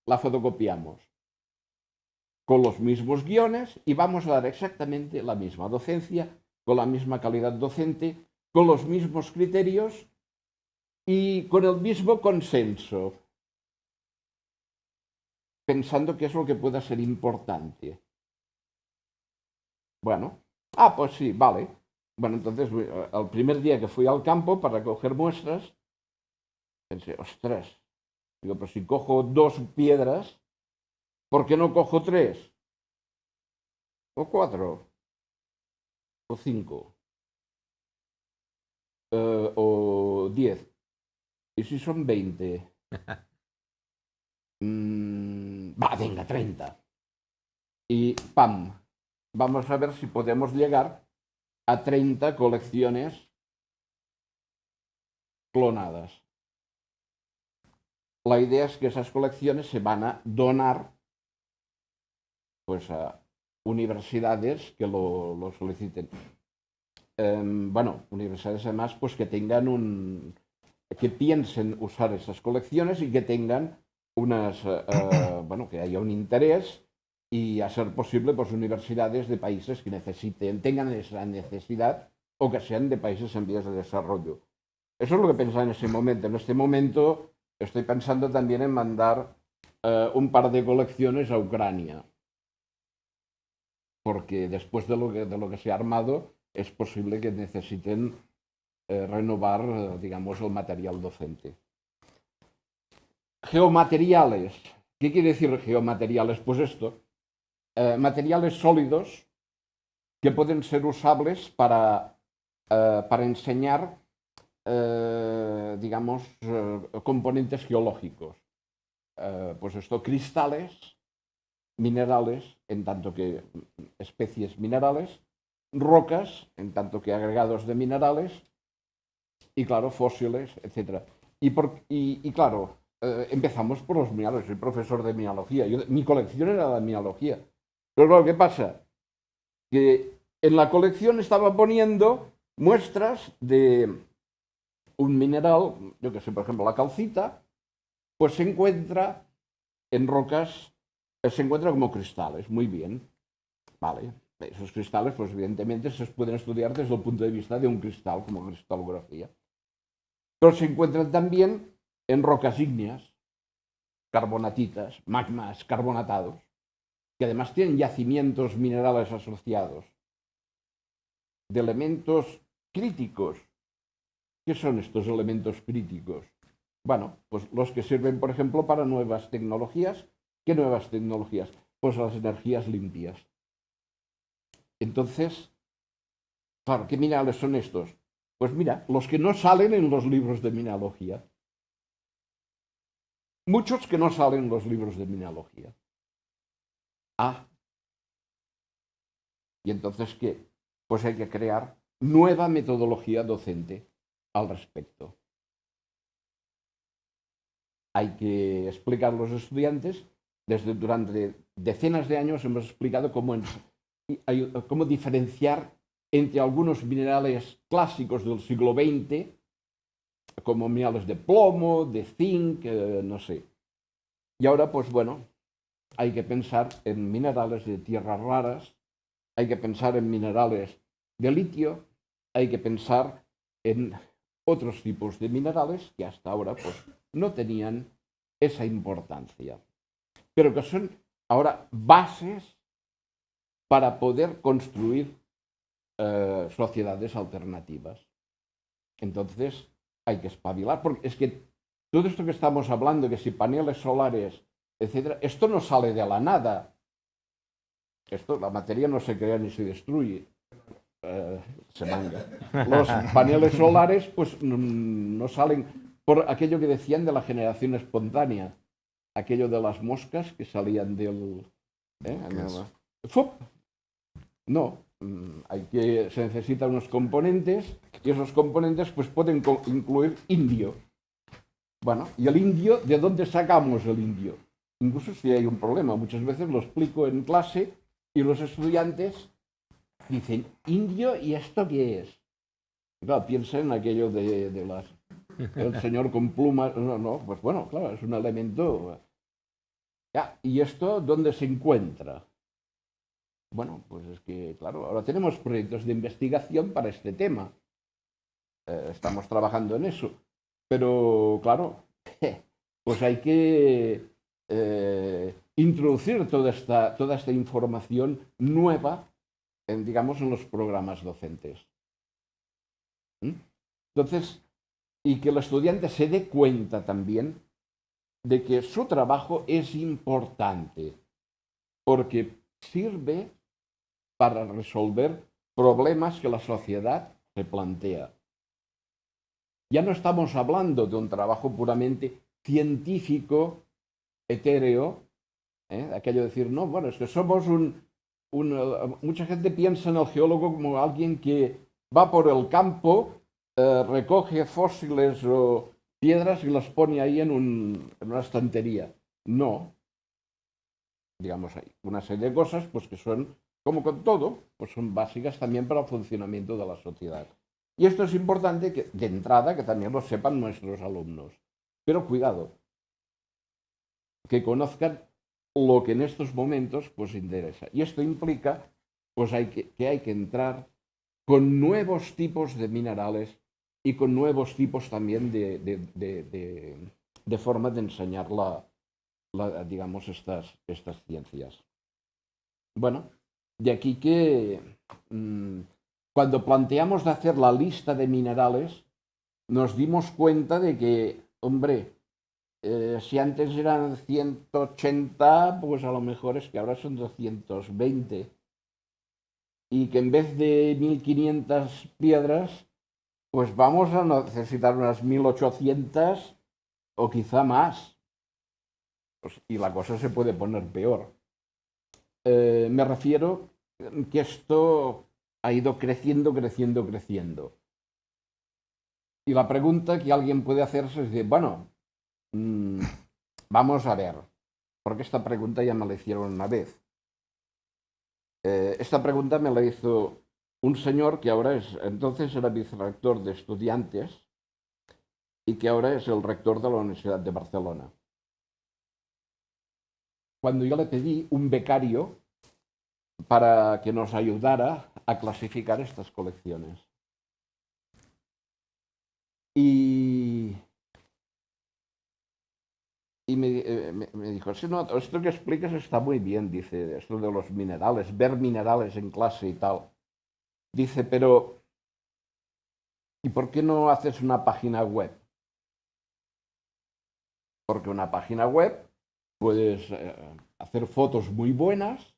La fotocopiamos con los mismos guiones y vamos a dar exactamente la misma docencia, con la misma calidad docente, con los mismos criterios y con el mismo consenso, pensando que es lo que pueda ser importante. Bueno, pues sí, vale. Bueno, entonces, el primer día que fui al campo para coger muestras, pensé, ostras, digo, pero si cojo 2 piedras, ¿por qué no cojo 3? ¿O 4? ¿O 5? ¿O 10? ¿Y si son 20? Venga, 30. Y ¡pam! Vamos a ver si podemos llegar a 30 colecciones clonadas. La idea es que esas colecciones se van a donar pues a universidades que lo soliciten. Bueno, universidades además pues que tengan que piensen usar esas colecciones y que tengan bueno, que haya un interés y a ser posible pues universidades de países que tengan esa necesidad o que sean de países en vías de desarrollo. Eso es lo que pensaba en ese momento. En este momento estoy pensando también en mandar un par de colecciones a Ucrania, porque después de lo que se ha armado es posible que necesiten renovar, digamos, el material docente. Geomateriales. ¿Qué quiere decir geomateriales? Pues esto, materiales sólidos que pueden ser usables para enseñar, digamos, componentes geológicos. Pues esto, cristales, minerales, en tanto que especies minerales, rocas, en tanto que agregados de minerales, y claro, fósiles, etc. Y claro, empezamos por los minerales. Soy profesor de mineralogía. Mi colección era de mineralogía. Pero claro, ¿qué pasa? Que en la colección estaba poniendo muestras de un mineral, yo que sé, por ejemplo, la calcita, pues se encuentra en rocas, se encuentra como cristales, muy bien. Vale, esos cristales, pues evidentemente se pueden estudiar desde el punto de vista de un cristal, como cristalografía. Pero se encuentran también en rocas ígneas, carbonatitas, magmas carbonatados, que además tienen yacimientos minerales asociados, de elementos críticos. ¿Qué son estos elementos críticos? Bueno, pues los que sirven, por ejemplo, para nuevas tecnologías. ¿Qué nuevas tecnologías? Pues las energías limpias. Entonces, claro, ¿qué minerales son estos? Pues mira, los que no salen en los libros de mineralogía. Muchos que no salen en los libros de mineralogía. ¿Y entonces qué? Pues hay que crear nueva metodología docente al respecto. Hay que explicar a los estudiantes, durante decenas de años hemos explicado cómo diferenciar entre algunos minerales clásicos del siglo XX, como minerales de plomo, de zinc, no sé. Y ahora, pues bueno, hay que pensar en minerales de tierras raras, hay que pensar en minerales de litio, hay que pensar en otros tipos de minerales que hasta ahora pues, no tenían esa importancia. pero que son ahora bases para poder construir sociedades alternativas. Entonces hay que espabilar, porque es que todo esto que estamos hablando, que si paneles solares, etcétera, esto no sale de la nada. Esto, la materia no se crea ni se destruye, se manga. Los paneles solares, pues no salen por aquello que decían de la generación espontánea, aquello de las moscas que salían del... ¡Fup! No, se necesitan unos componentes y esos componentes pues pueden incluir indio. Bueno, ¿y el indio? ¿De dónde sacamos el indio? Incluso si hay un problema, muchas veces lo explico en clase y los estudiantes dicen, ¿indio? ¿Y esto qué es? Y claro, piensa en aquello el señor con plumas. No, pues bueno, claro, es un elemento. Ya, ¿y esto dónde se encuentra? Bueno, pues es que, claro, ahora tenemos proyectos de investigación para este tema. Estamos trabajando en eso. Pero, claro, pues hay que introducir toda esta información nueva digamos, en los programas docentes. Entonces, y que el estudiante se dé cuenta también de que su trabajo es importante, porque sirve para resolver problemas que la sociedad se plantea. Ya no estamos hablando de un trabajo puramente científico, etéreo, aquello de decir, no, bueno, es que somos mucha gente piensa en el geólogo como alguien que va por el campo, recoge fósiles o piedras y las pone ahí en una estantería. No. Digamos, hay una serie de cosas pues, que son, como con todo, pues son básicas también para el funcionamiento de la sociedad. Y esto es importante que, de entrada, que también lo sepan nuestros alumnos. Pero cuidado, que conozcan lo que en estos momentos pues interesa. Y esto implica pues que hay que entrar con nuevos tipos de minerales y con nuevos tipos también de forma de enseñar digamos, estas ciencias. Bueno, de aquí que cuando planteamos de hacer la lista de minerales, nos dimos cuenta de que, hombre, si antes eran 180, pues a lo mejor es que ahora son 220. Y que en vez de 1500 piedras, pues vamos a necesitar unas 1800 o quizá más. Pues, y la cosa se puede poner peor. Me refiero que esto ha ido creciendo, creciendo, creciendo. Y la pregunta que alguien puede hacerse es de, bueno, vamos a ver, porque esta pregunta ya me la hicieron una vez. Esta pregunta me la hizo un señor que ahora entonces era vicerrector de estudiantes y que ahora es el rector de la Universidad de Barcelona. Cuando yo le pedí un becario para que nos ayudara a clasificar estas colecciones. Y me dijo, sí, no, esto que explicas está muy bien, dice, esto de los minerales, ver minerales en clase y tal. Dice, pero ¿y por qué no haces una página web? Porque una página web puedes hacer fotos muy buenas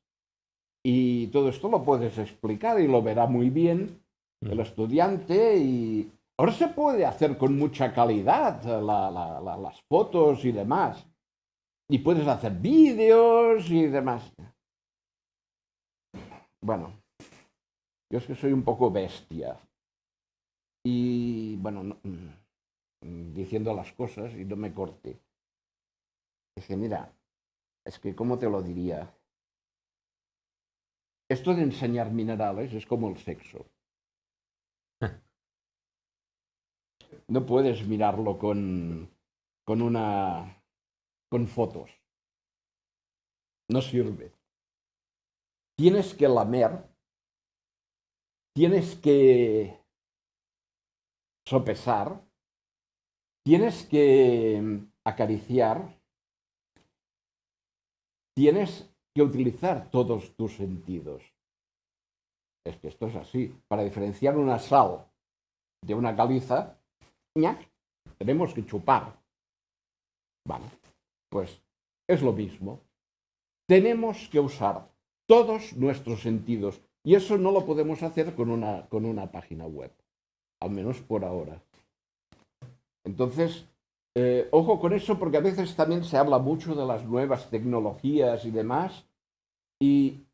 y todo esto lo puedes explicar y lo verá muy bien el estudiante y ahora se puede hacer con mucha calidad las fotos y demás. Y puedes hacer vídeos y demás. Bueno, yo es que soy un poco bestia. Y bueno, diciendo las cosas y no me corte. Dije, mira, es que ¿cómo te lo diría? Esto de enseñar minerales es como el sexo. No puedes mirarlo con fotos. No sirve. Tienes que lamer, tienes que sopesar, tienes que acariciar tienes que utilizar todos tus sentidos. Es que esto es así. Para diferenciar una sal de una caliza, ¡ñac!, tenemos que chupar. Vale, pues es lo mismo. Tenemos que usar todos nuestros sentidos y eso no lo podemos hacer con una página web, al menos por ahora. Entonces, ojo con eso, porque a veces también se habla mucho de las nuevas tecnologías y demás, y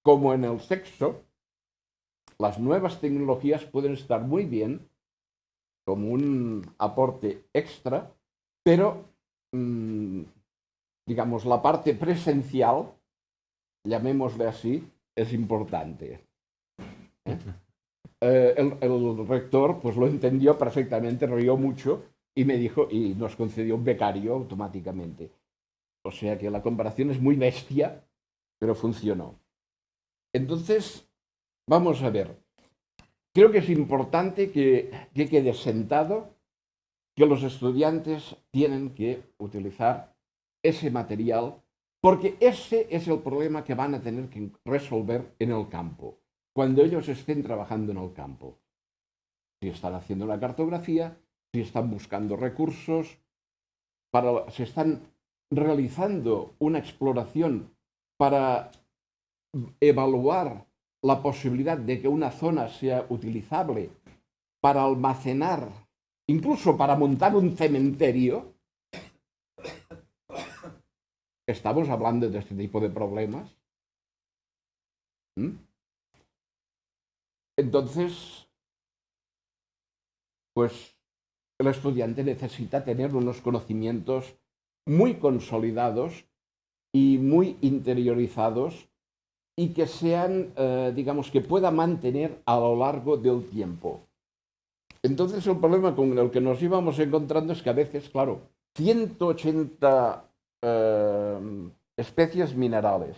como en el sexo, las nuevas tecnologías pueden estar muy bien como un aporte extra, pero, digamos, la parte presencial, llamémosle así, es importante. El rector pues lo entendió perfectamente, rió mucho y me dijo, y nos concedió un becario automáticamente. O sea que la comparación es muy bestia, pero funcionó. Entonces, vamos a ver. Creo que es importante que quede sentado que los estudiantes tienen que utilizar ese material porque ese es el problema que van a tener que resolver en el campo, cuando ellos estén trabajando en el campo. Si están haciendo una cartografía, si están buscando recursos, si están realizando una exploración para evaluar la posibilidad de que una zona sea utilizable para almacenar, incluso para montar un cementerio. Estamos hablando de este tipo de problemas. Entonces, pues el estudiante necesita tener unos conocimientos muy consolidados y muy interiorizados y que sean, digamos, que pueda mantener a lo largo del tiempo. Entonces el problema con el que nos íbamos encontrando es que a veces, claro, 180 especies minerales,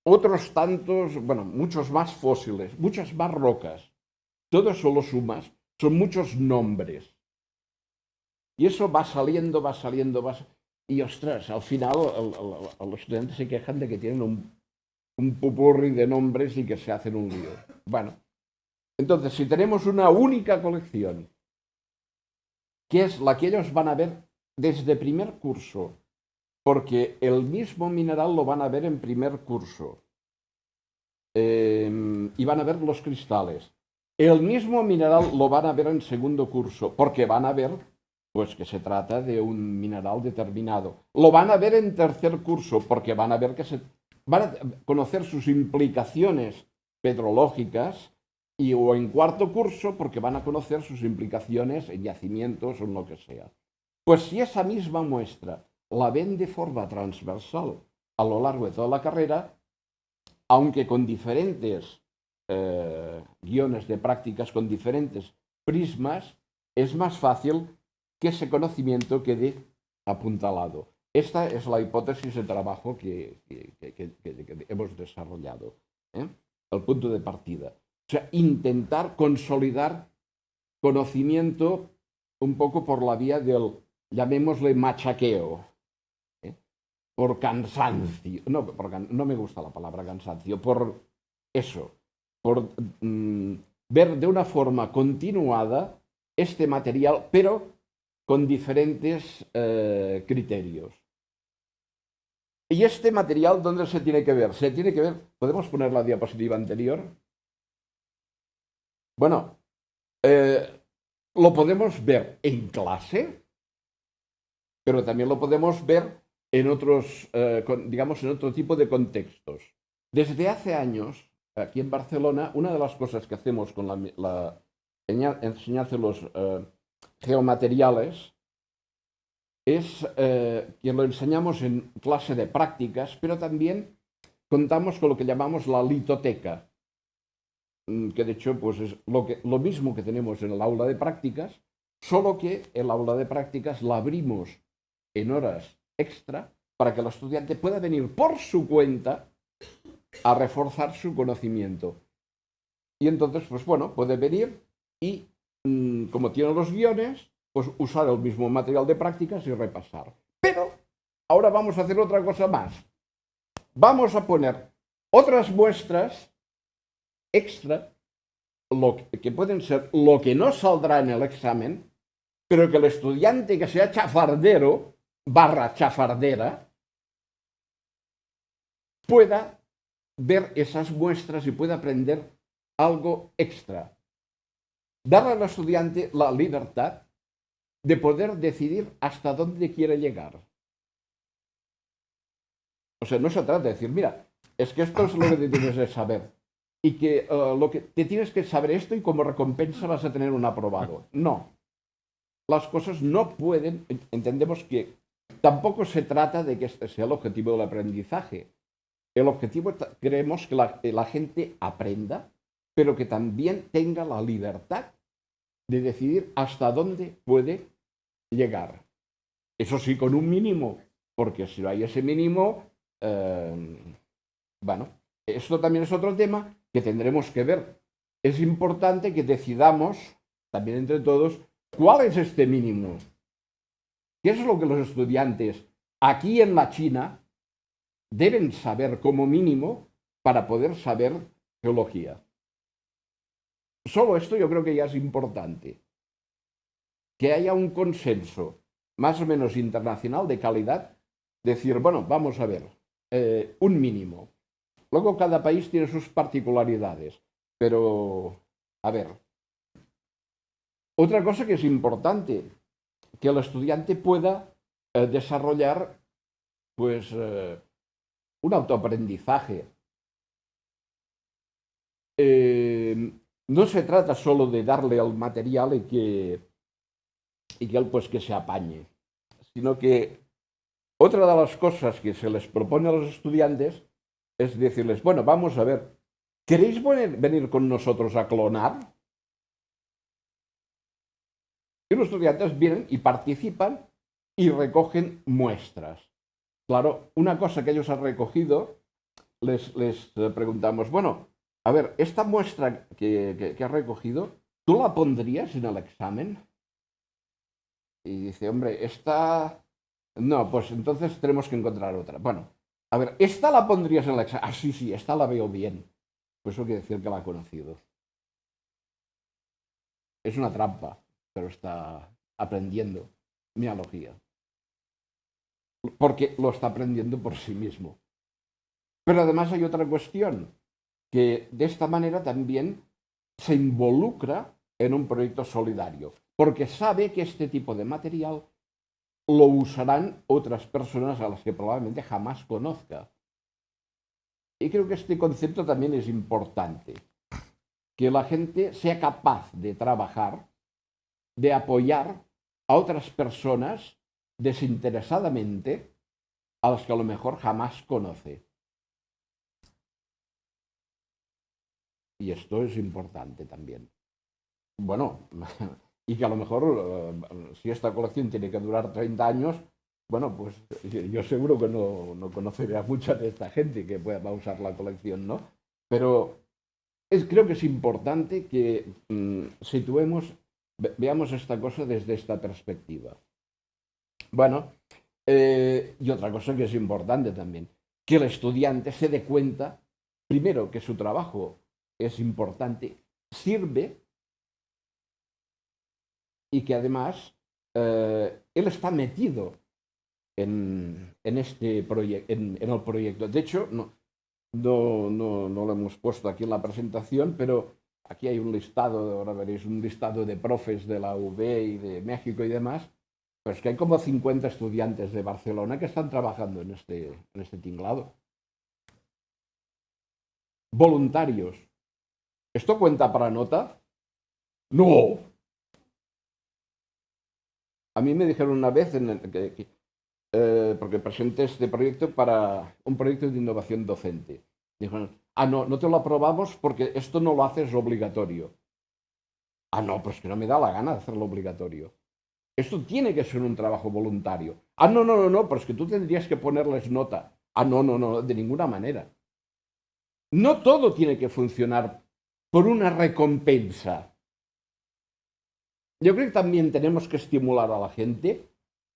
otros tantos, bueno, muchos más fósiles, muchas más rocas, todo eso lo sumas, son muchos nombres. Y eso va saliendo, y ostras, al final los estudiantes se quejan de que tienen un popurrí de nombres y que se hacen un lío. Bueno, entonces si tenemos una única colección, que es la que ellos van a ver desde primer curso, porque el mismo mineral lo van a ver en primer curso, y van a ver los cristales. El mismo mineral lo van a ver en segundo curso, porque van a ver pues que se trata de un mineral determinado. Lo van a ver en tercer curso, porque van a ver van a conocer sus implicaciones petrológicas, o en cuarto curso, porque van a conocer sus implicaciones en yacimientos o en lo que sea. Pues si esa misma muestra la ven de forma transversal a lo largo de toda la carrera, aunque con diferentes guiones de prácticas, con diferentes prismas, es más fácil que ese conocimiento quede apuntalado. Esta es la hipótesis de trabajo que hemos desarrollado, el punto de partida. O sea, intentar consolidar conocimiento un poco por la vía del, llamémosle, machaqueo, por cansancio. No me gusta la palabra cansancio, por eso, por ver de una forma continuada este material, pero con diferentes criterios. ¿Y este material dónde se tiene que ver? Se tiene que ver, ¿podemos poner la diapositiva anterior? Bueno, lo podemos ver en clase, pero también lo podemos ver en otros, digamos, en otro tipo de contextos. Desde hace años, aquí en Barcelona, una de las cosas que hacemos con la enseñanza de los geomateriales es que lo enseñamos en clase de prácticas, pero también contamos con lo que llamamos la litoteca, que de hecho pues es lo mismo que tenemos en el aula de prácticas, solo que el aula de prácticas la abrimos en horas extra para que el estudiante pueda venir por su cuenta a reforzar su conocimiento. Y entonces, pues bueno, puede venir y, como tiene los guiones, pues usar el mismo material de prácticas y repasar. Pero ahora vamos a hacer otra cosa más. Vamos a poner otras muestras extra, que pueden ser lo que no saldrá en el examen, pero que el estudiante que sea chafardero, / chafardera, pueda ver esas muestras y pueda aprender algo extra. Darle al estudiante la libertad de poder decidir hasta dónde quiere llegar. O sea, no se trata de decir, mira, es que esto es lo que te tienes que saber y que lo que te tienes que saber esto y como recompensa vas a tener un aprobado. No. Las cosas no pueden, entendemos que tampoco se trata de que este sea el objetivo del aprendizaje. El objetivo, creemos que la gente aprenda, pero que también tenga la libertad de decidir hasta dónde puede llegar. Eso sí, con un mínimo, porque si no hay ese mínimo, bueno, esto también es otro tema que tendremos que ver. Es importante que decidamos, también entre todos, cuál es este mínimo. ¿Qué es lo que los estudiantes aquí en la China deben saber como mínimo para poder saber geología? Solo esto yo creo que ya es importante. Que haya un consenso más o menos internacional de calidad, decir, bueno, vamos a ver, un mínimo. Luego cada país tiene sus particularidades, pero, a ver. Otra cosa que es importante, que el estudiante pueda desarrollar, pues, un autoaprendizaje. No se trata solo de darle el material y que él pues que se apañe, sino que otra de las cosas que se les propone a los estudiantes es decirles, bueno, vamos a ver, ¿queréis venir con nosotros a clonar? Y los estudiantes vienen y participan y recogen muestras. Claro, una cosa que ellos han recogido, les preguntamos, bueno, a ver, esta muestra que has recogido, ¿tú la pondrías en el examen? Y dice, hombre, esta... No, pues entonces tenemos que encontrar otra. Bueno, a ver, ¿esta la pondrías en el examen? Ah, sí, sí, esta la veo bien. Pues eso quiere decir que la ha conocido. Es una trampa, pero está aprendiendo miología. Porque lo está aprendiendo por sí mismo. Pero además hay otra cuestión, que de esta manera también se involucra en un proyecto solidario, porque sabe que este tipo de material lo usarán otras personas a las que probablemente jamás conozca. Y creo que este concepto también es importante, que la gente sea capaz de trabajar, de apoyar a otras personas desinteresadamente a las que a lo mejor jamás conoce. Y esto es importante también. Bueno, y que a lo mejor, si esta colección tiene que durar 30 años, bueno, pues yo seguro que no conoceré a mucha de esta gente que va a usar la colección, ¿no? Pero creo que es importante que veamos esta cosa desde esta perspectiva. Bueno, y otra cosa que es importante también, que el estudiante se dé cuenta, primero, que su trabajo es importante, sirve, y que además él está metido en este proyecto, en el proyecto. De hecho, no lo hemos puesto aquí en la presentación, pero aquí hay un listado, ahora veréis, un listado de profes de la UB y de México y demás, pues que hay como 50 estudiantes de Barcelona que están trabajando en este tinglado. Voluntarios. ¿Esto cuenta para nota? ¡No! A mí me dijeron una vez porque presenté este proyecto para un proyecto de innovación docente. Dijeron, no te lo aprobamos porque esto no lo haces obligatorio. No, pues que no me da la gana de hacerlo obligatorio. Esto tiene que ser un trabajo voluntario. No, pero es que tú tendrías que ponerles nota. No, de ninguna manera. No todo tiene que funcionar por una recompensa. Yo creo que también tenemos que estimular a la gente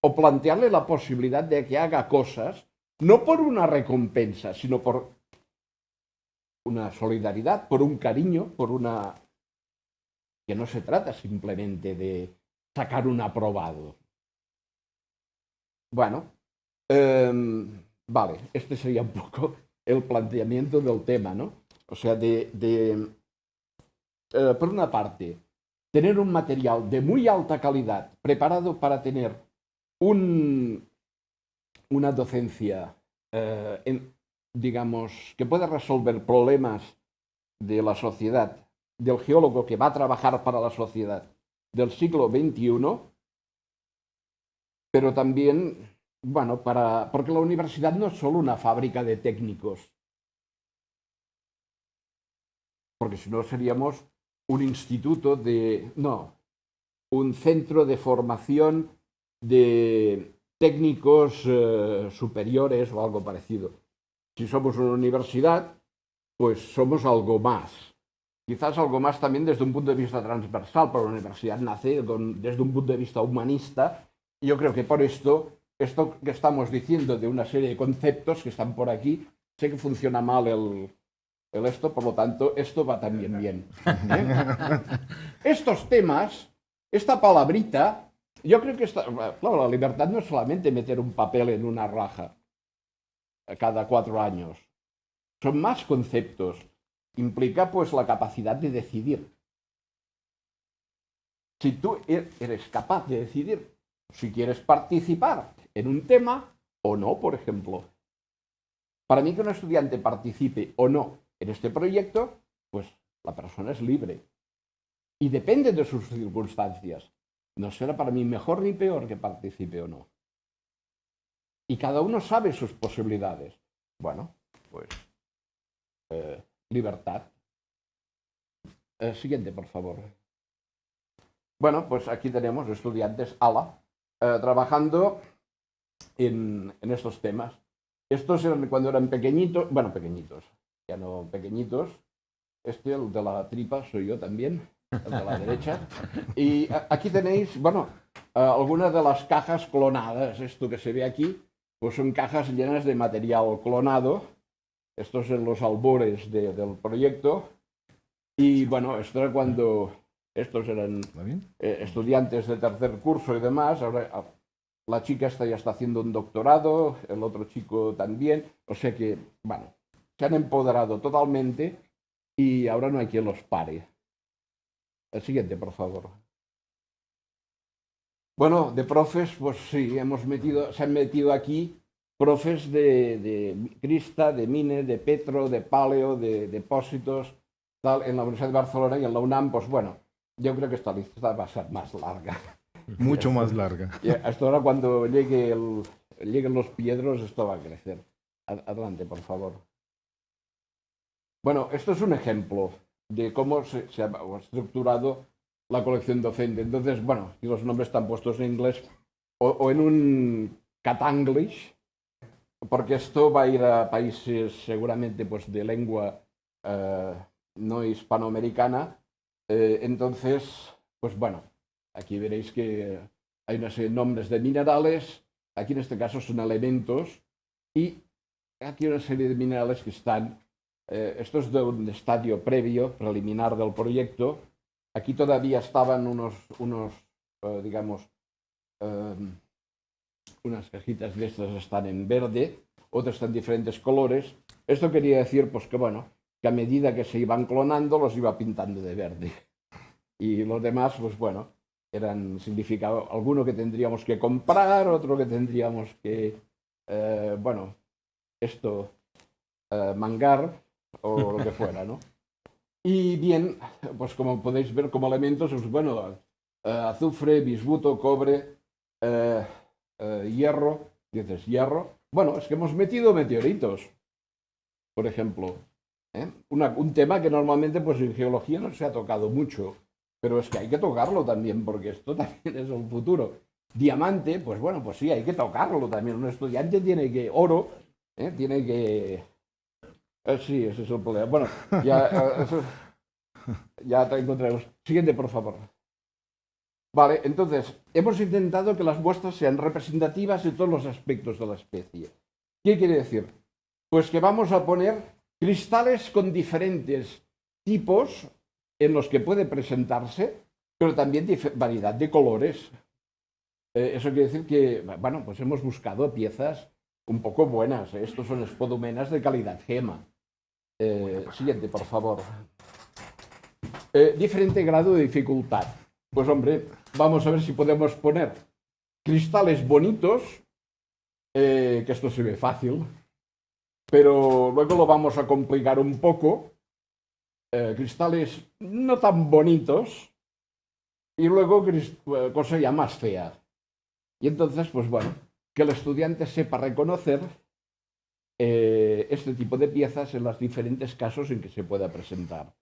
o plantearle la posibilidad de que haga cosas, no por una recompensa, sino por una solidaridad, por un cariño, por una... que no se trata simplemente de sacar un aprobado. Bueno, vale, este sería un poco el planteamiento del tema, ¿no? O sea, por una parte, tener un material de muy alta calidad preparado para tener una docencia, digamos, que pueda resolver problemas de la sociedad, del geólogo que va a trabajar para la sociedad del siglo XXI, pero también, bueno, porque la universidad no es solo una fábrica de técnicos, porque si no seríamos un instituto un centro de formación de técnicos superiores o algo parecido. Si somos una universidad, pues somos algo más. Quizás algo más también desde un punto de vista transversal, porque la universidad nace desde un punto de vista humanista. Y yo creo que por esto que estamos diciendo de una serie de conceptos que están por aquí, sé que funciona mal el esto, por lo tanto, esto va también bien. Estos temas, esta palabrita, yo creo que claro, la libertad no es solamente meter un papel en una raja cada 4 años. Son más conceptos. Implica pues la capacidad de decidir. Si tú eres capaz de decidir si quieres participar en un tema o no, por ejemplo. Para mí que un estudiante participe o no en este proyecto, pues la persona es libre. Y depende de sus circunstancias. No será para mí mejor ni peor que participe o no. Y cada uno sabe sus posibilidades. Bueno, pues libertad. Siguiente, por favor. Bueno, pues aquí tenemos estudiantes ALA trabajando en estos temas. Estos eran cuando eran pequeñitos, bueno, pequeñitos, ya no pequeñitos. El de la tripa soy yo también, el de la derecha. Y aquí tenéis, bueno, algunas de las cajas clonadas. Esto que se ve aquí, pues son cajas llenas de material clonado. Estos son los albores del proyecto. Y bueno, esto era cuando estos eran estudiantes de tercer curso y demás. Ahora la chica esta ya está haciendo un doctorado, el otro chico también. O sea que, bueno, se han empoderado totalmente y ahora no hay quien los pare. El siguiente, por favor. Bueno, de profes, pues sí, se han metido aquí profes de Crista, de Mine, de Petro, de Paleo, de depósitos, tal, en la Universidad de Barcelona y en la UNAM, pues bueno, yo creo que esta lista va a ser más larga. Mucho más larga. Y hasta ahora cuando lleguen los piedros, esto va a crecer. Adelante, por favor. Bueno, esto es un ejemplo de cómo se ha estructurado la colección docente. Entonces, bueno, y los nombres están puestos en inglés o en un catanglish, porque esto va a ir a países seguramente pues, de lengua no hispanoamericana. Entonces, pues bueno, aquí veréis que hay una serie de nombres de minerales, aquí en este caso son elementos, y aquí una serie de minerales que están, esto es de un estadio previo, preliminar del proyecto. Aquí todavía estaban digamos, unas cajitas de estas están en verde, otras están en diferentes colores. Esto quería decir, pues que bueno, que a medida que se iban clonando, los iba pintando de verde. Y los demás, pues bueno, significaba alguno que tendríamos que comprar, otro que tendríamos que, bueno, mangar o lo que fuera, ¿no? Y bien, pues como podéis ver como elementos, pues bueno, azufre, bismuto, cobre, hierro, dices hierro. Bueno, es que hemos metido meteoritos, por ejemplo. Un tema que normalmente pues en geología no se ha tocado mucho, pero es que hay que tocarlo también, porque esto también es el futuro. Diamante, pues bueno, pues sí, hay que tocarlo también. Un estudiante tiene que, oro, tiene que... sí, ese es el problema. Bueno, ya, ya te encontraremos. Siguiente, por favor. Vale, entonces, hemos intentado que las muestras sean representativas de todos los aspectos de la especie. ¿Qué quiere decir? Pues que vamos a poner cristales con diferentes tipos en los que puede presentarse, pero también variedad de colores. Eso quiere decir que, bueno, pues hemos buscado piezas un poco buenas. Estos son espodumenas de calidad gema. Siguiente, por favor. Diferente grado de dificultad. Pues hombre, vamos a ver si podemos poner cristales bonitos, que esto se ve fácil, pero luego lo vamos a complicar un poco. Cristales no tan bonitos y luego cosa ya más fea. Y entonces, pues bueno, que el estudiante sepa reconocer este tipo de piezas en los diferentes casos en que se pueda presentar.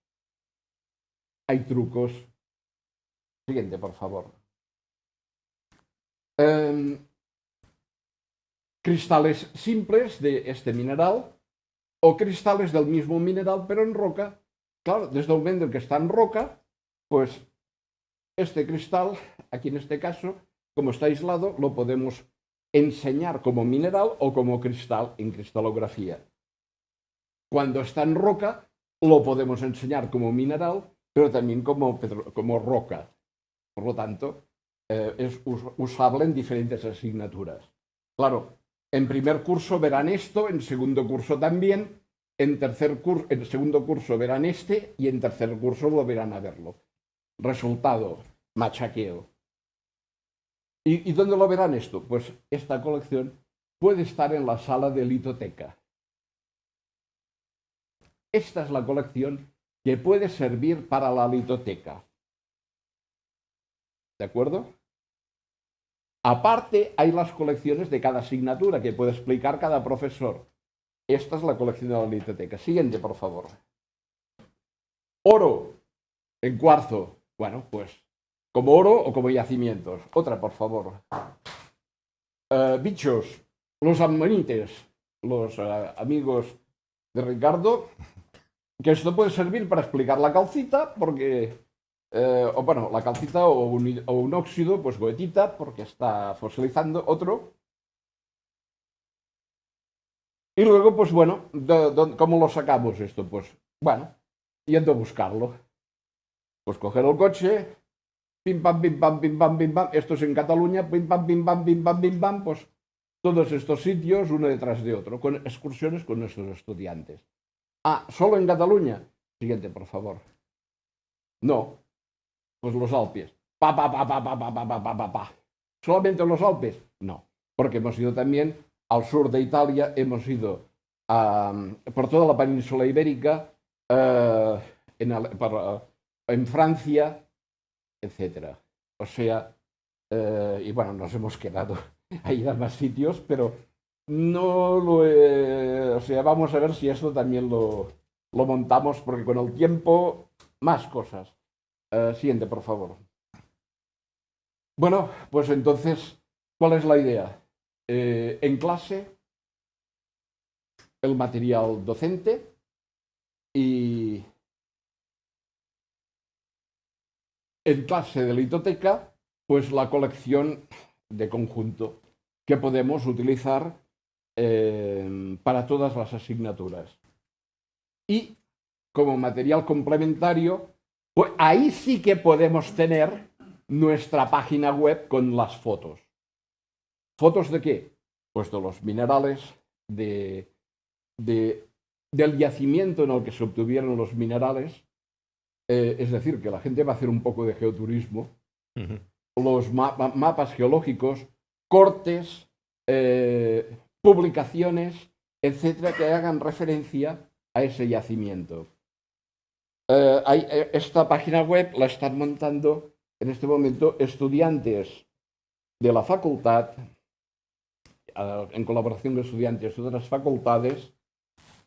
Hay trucos. Siguiente, por favor. Cristales simples de este mineral o cristales del mismo mineral pero en roca. Claro, desde el momento en que está en roca, pues este cristal, aquí en este caso, como está aislado, lo podemos enseñar como mineral o como cristal en cristalografía. Cuando está en roca, lo podemos enseñar como mineral, pero también como roca. Por lo tanto, es usable en diferentes asignaturas. Claro, en primer curso verán esto, en segundo curso también, en segundo curso verán este y en tercer curso volverán a verlo. Resultado, machaqueo. ¿Y dónde lo verán esto? Pues esta colección puede estar en la sala de litoteca. Esta es la colección que puede servir para la litoteca. ¿De acuerdo? Aparte, hay las colecciones de cada asignatura que puede explicar cada profesor. Esta es la colección de la litoteca. Siguiente, por favor. Oro en cuarzo. Bueno, pues como oro o como yacimientos. Otra, por favor. Bichos, los amanites, los amigos de Ricardo, que esto puede servir para explicar la calcita, porque, la calcita o un óxido, pues goetita, porque está fosilizando otro. Y luego, pues bueno, ¿cómo lo sacamos esto? Pues, bueno, yendo a buscarlo. Pues coger el coche, pim pam, pim pam, pim pam, pim pam, esto es en Cataluña, pim pam, pim pam, pim pam, pim pam, pues todos estos sitios uno detrás de otro, con excursiones con nuestros estudiantes. Ah, ¿solo en Cataluña? Siguiente, por favor. No, pues los Alpes. Pa, pa, pa, pa, pa, pa, pa, pa, pa, pa. ¿Solamente los Alpes? No, porque hemos ido también al sur de Italia, hemos ido por toda la península ibérica, en Francia, etc. O sea, y bueno, nos hemos quedado a ir a más sitios, pero no o sea, vamos a ver si esto también lo montamos, porque con el tiempo, más cosas. Siguiente, por favor. Bueno, pues entonces, ¿cuál es la idea? En clase, el material docente y en clase de litoteca, pues la colección de conjunto que podemos utilizar para todas las asignaturas. Y como material complementario, pues ahí sí que podemos tener nuestra página web con las fotos. ¿Fotos de qué? Pues de los minerales, del yacimiento en el que se obtuvieron los minerales. Es decir, que la gente va a hacer un poco de geoturismo. Los mapas geológicos, cortes, publicaciones, etcétera, que hagan referencia a ese yacimiento. Esta página web la están montando en este momento estudiantes de la facultad, en colaboración con estudiantes de otras facultades,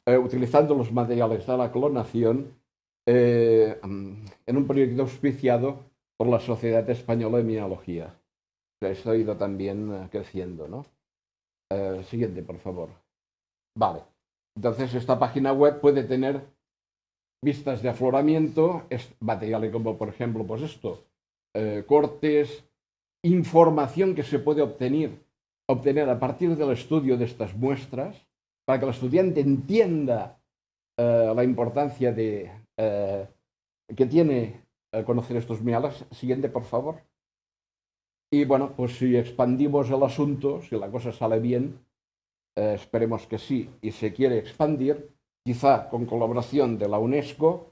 utilizando los materiales de la clonación, en un proyecto auspiciado por la Sociedad Española de Mineralogía. Esto ha ido también creciendo, ¿no? Siguiente, por favor. Vale. Entonces, esta página web puede tener vistas de afloramiento, materiales como, por ejemplo, pues esto, cortes, información que se puede obtener a partir del estudio de estas muestras, para que el estudiante entienda la importancia que tiene conocer estos minerales. Siguiente, por favor. Y bueno, pues si expandimos el asunto, si la cosa sale bien, esperemos que sí, y se quiere expandir, quizá con colaboración de la UNESCO,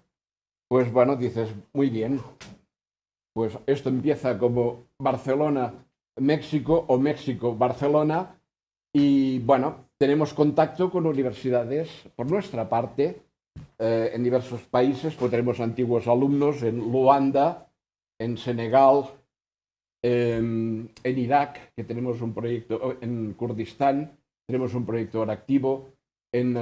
pues bueno, dices, muy bien, pues esto empieza como Barcelona-México o México-Barcelona, y bueno, tenemos contacto con universidades por nuestra parte, en diversos países, pues tenemos antiguos alumnos en Luanda, en Senegal, en Irak, que tenemos un proyecto, en Kurdistán, tenemos un proyecto ahora activo, en,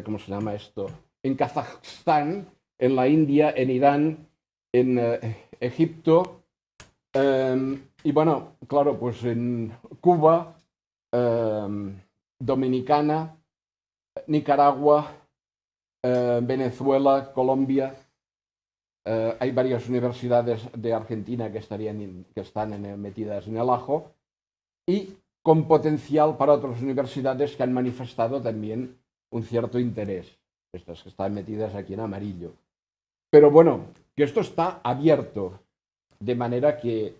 ¿cómo se llama esto? En Kazajstán, en la India, en Irán, en Egipto, y bueno, claro, pues en Cuba, Dominicana, Nicaragua, Venezuela, Colombia. Hay varias universidades de Argentina que están metidas en el ajo, y con potencial para otras universidades que han manifestado también un cierto interés, estas que están metidas aquí en amarillo. Pero bueno, que esto está abierto, de manera que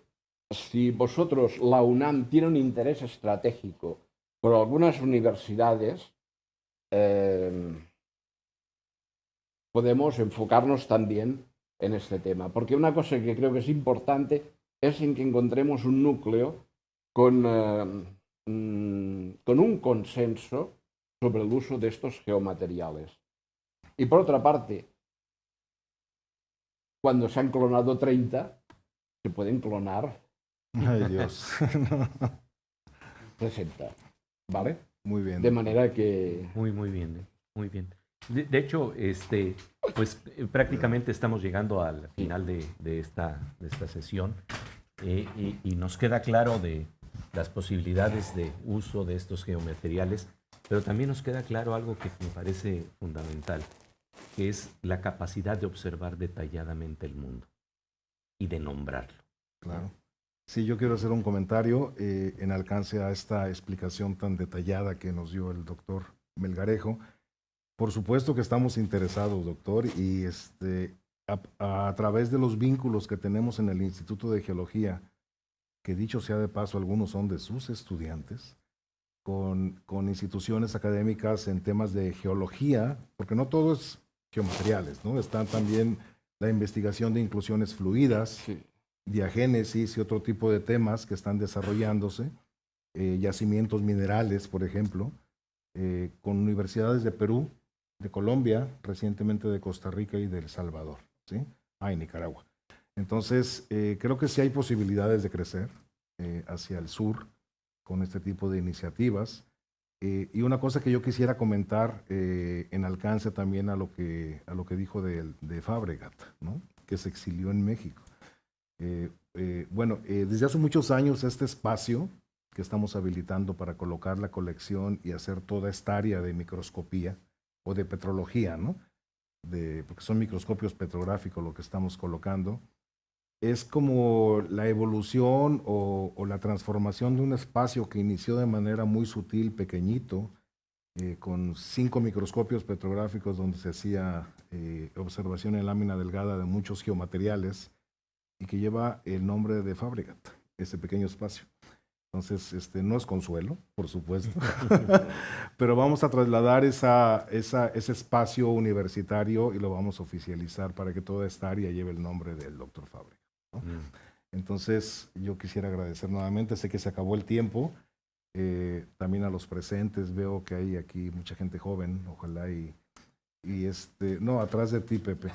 si vosotros, la UNAM, tiene un interés estratégico por algunas universidades, podemos enfocarnos también en este tema. Porque una cosa que creo que es importante es en que encontremos un núcleo con un consenso sobre el uso de estos geomateriales. Y por otra parte, cuando se han clonado 30, se pueden clonar Ay, Dios. 60, ¿vale? Muy bien. De manera que... Muy bien, muy bien. De hecho, pues prácticamente estamos llegando al final de esta sesión, y nos queda claro de las posibilidades de uso de estos geomateriales, pero también nos queda claro algo que me parece fundamental, que es la capacidad de observar detalladamente el mundo y de nombrarlo. Claro. Sí, yo quiero hacer un comentario en alcance a esta explicación tan detallada que nos dio el doctor Melgarejo. Por supuesto que estamos interesados, doctor, y a través de los vínculos que tenemos en el Instituto de Geología, que dicho sea de paso, algunos son de sus estudiantes, con instituciones académicas en temas de geología, porque no todo es geomateriales, ¿no? Están también la investigación de inclusiones fluidas, Sí. diagénesis y otro tipo de temas que están desarrollándose, yacimientos minerales, por ejemplo, con universidades de Perú, de Colombia, recientemente de Costa Rica y de El Salvador, ¿sí? Y Nicaragua. Entonces, creo que sí hay posibilidades de crecer hacia el sur con este tipo de iniciativas. Y una cosa que yo quisiera comentar en alcance también a lo que dijo de Fabregat, ¿no? Que se exilió en México. Desde hace muchos años este espacio que estamos habilitando para colocar la colección y hacer toda esta área de microscopía o de petrología, ¿no? Porque son microscopios petrográficos lo que estamos colocando, es como la evolución o la transformación de un espacio que inició de manera muy sutil, pequeñito, con 5 microscopios petrográficos donde se hacía observación en lámina delgada de muchos geomateriales, y que lleva el nombre de Fabregat, ese pequeño espacio. Entonces, no es consuelo, por supuesto, pero vamos a trasladar ese espacio universitario y lo vamos a oficializar para que toda esta área lleve el nombre del doctor Fabregat, ¿no? Entonces, yo quisiera agradecer nuevamente, sé que se acabó el tiempo, también a los presentes, veo que hay aquí mucha gente joven, ojalá no, atrás de ti, Pepe.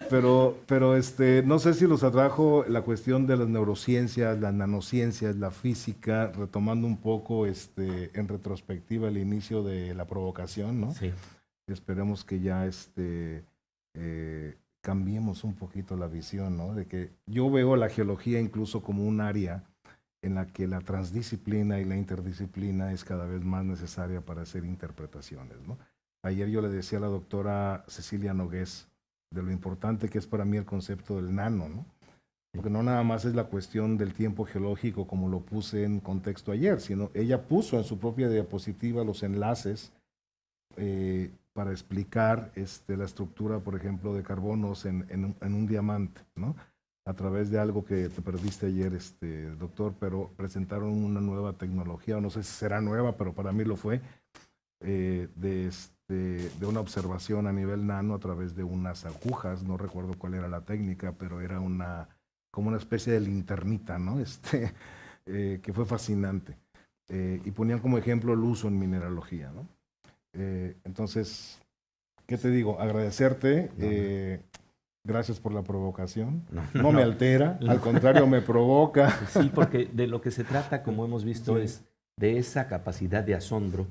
Pero no sé si los atrajo la cuestión de las neurociencias, las nanociencias, la física, retomando un poco en retrospectiva el inicio de la provocación, ¿no? Sí. Esperemos que ya cambiemos un poquito la visión, ¿no? De que yo veo la geología incluso como un área en la que la transdisciplina y la interdisciplina es cada vez más necesaria para hacer interpretaciones, ¿no? Ayer yo le decía a la doctora Cecilia Nogués lo importante que es para mí el concepto del nano, ¿no? Porque no nada más es la cuestión del tiempo geológico como lo puse en contexto ayer, sino ella puso en su propia diapositiva los enlaces para explicar la estructura, por ejemplo, de carbonos en un diamante, ¿no? A través de algo que te perdiste ayer, doctor, pero presentaron una nueva tecnología, o no sé si será nueva, pero para mí lo fue, de una observación a nivel nano a través de unas agujas, no recuerdo cuál era la técnica, pero era como una especie de linternita, ¿no? Que fue fascinante. Y ponían como ejemplo el uso en mineralogía, ¿no? Entonces, ¿qué te digo? Agradecerte. Gracias por la provocación. No me altera, al contrario, me provoca. Sí, porque de lo que se trata, como hemos visto, Sí. es de esa capacidad de asombro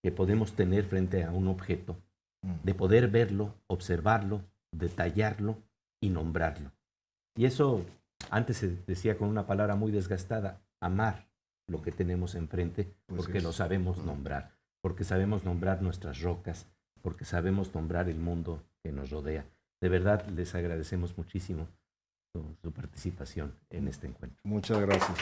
que podemos tener frente a un objeto, de poder verlo, observarlo, detallarlo y nombrarlo. Y eso, antes se decía con una palabra muy desgastada, amar lo que tenemos enfrente, Pues porque es. lo sabemos nombrar, porque sabemos nombrar nuestras rocas, porque sabemos nombrar el mundo que nos rodea. De verdad, les agradecemos muchísimo su participación en este encuentro. Muchas gracias.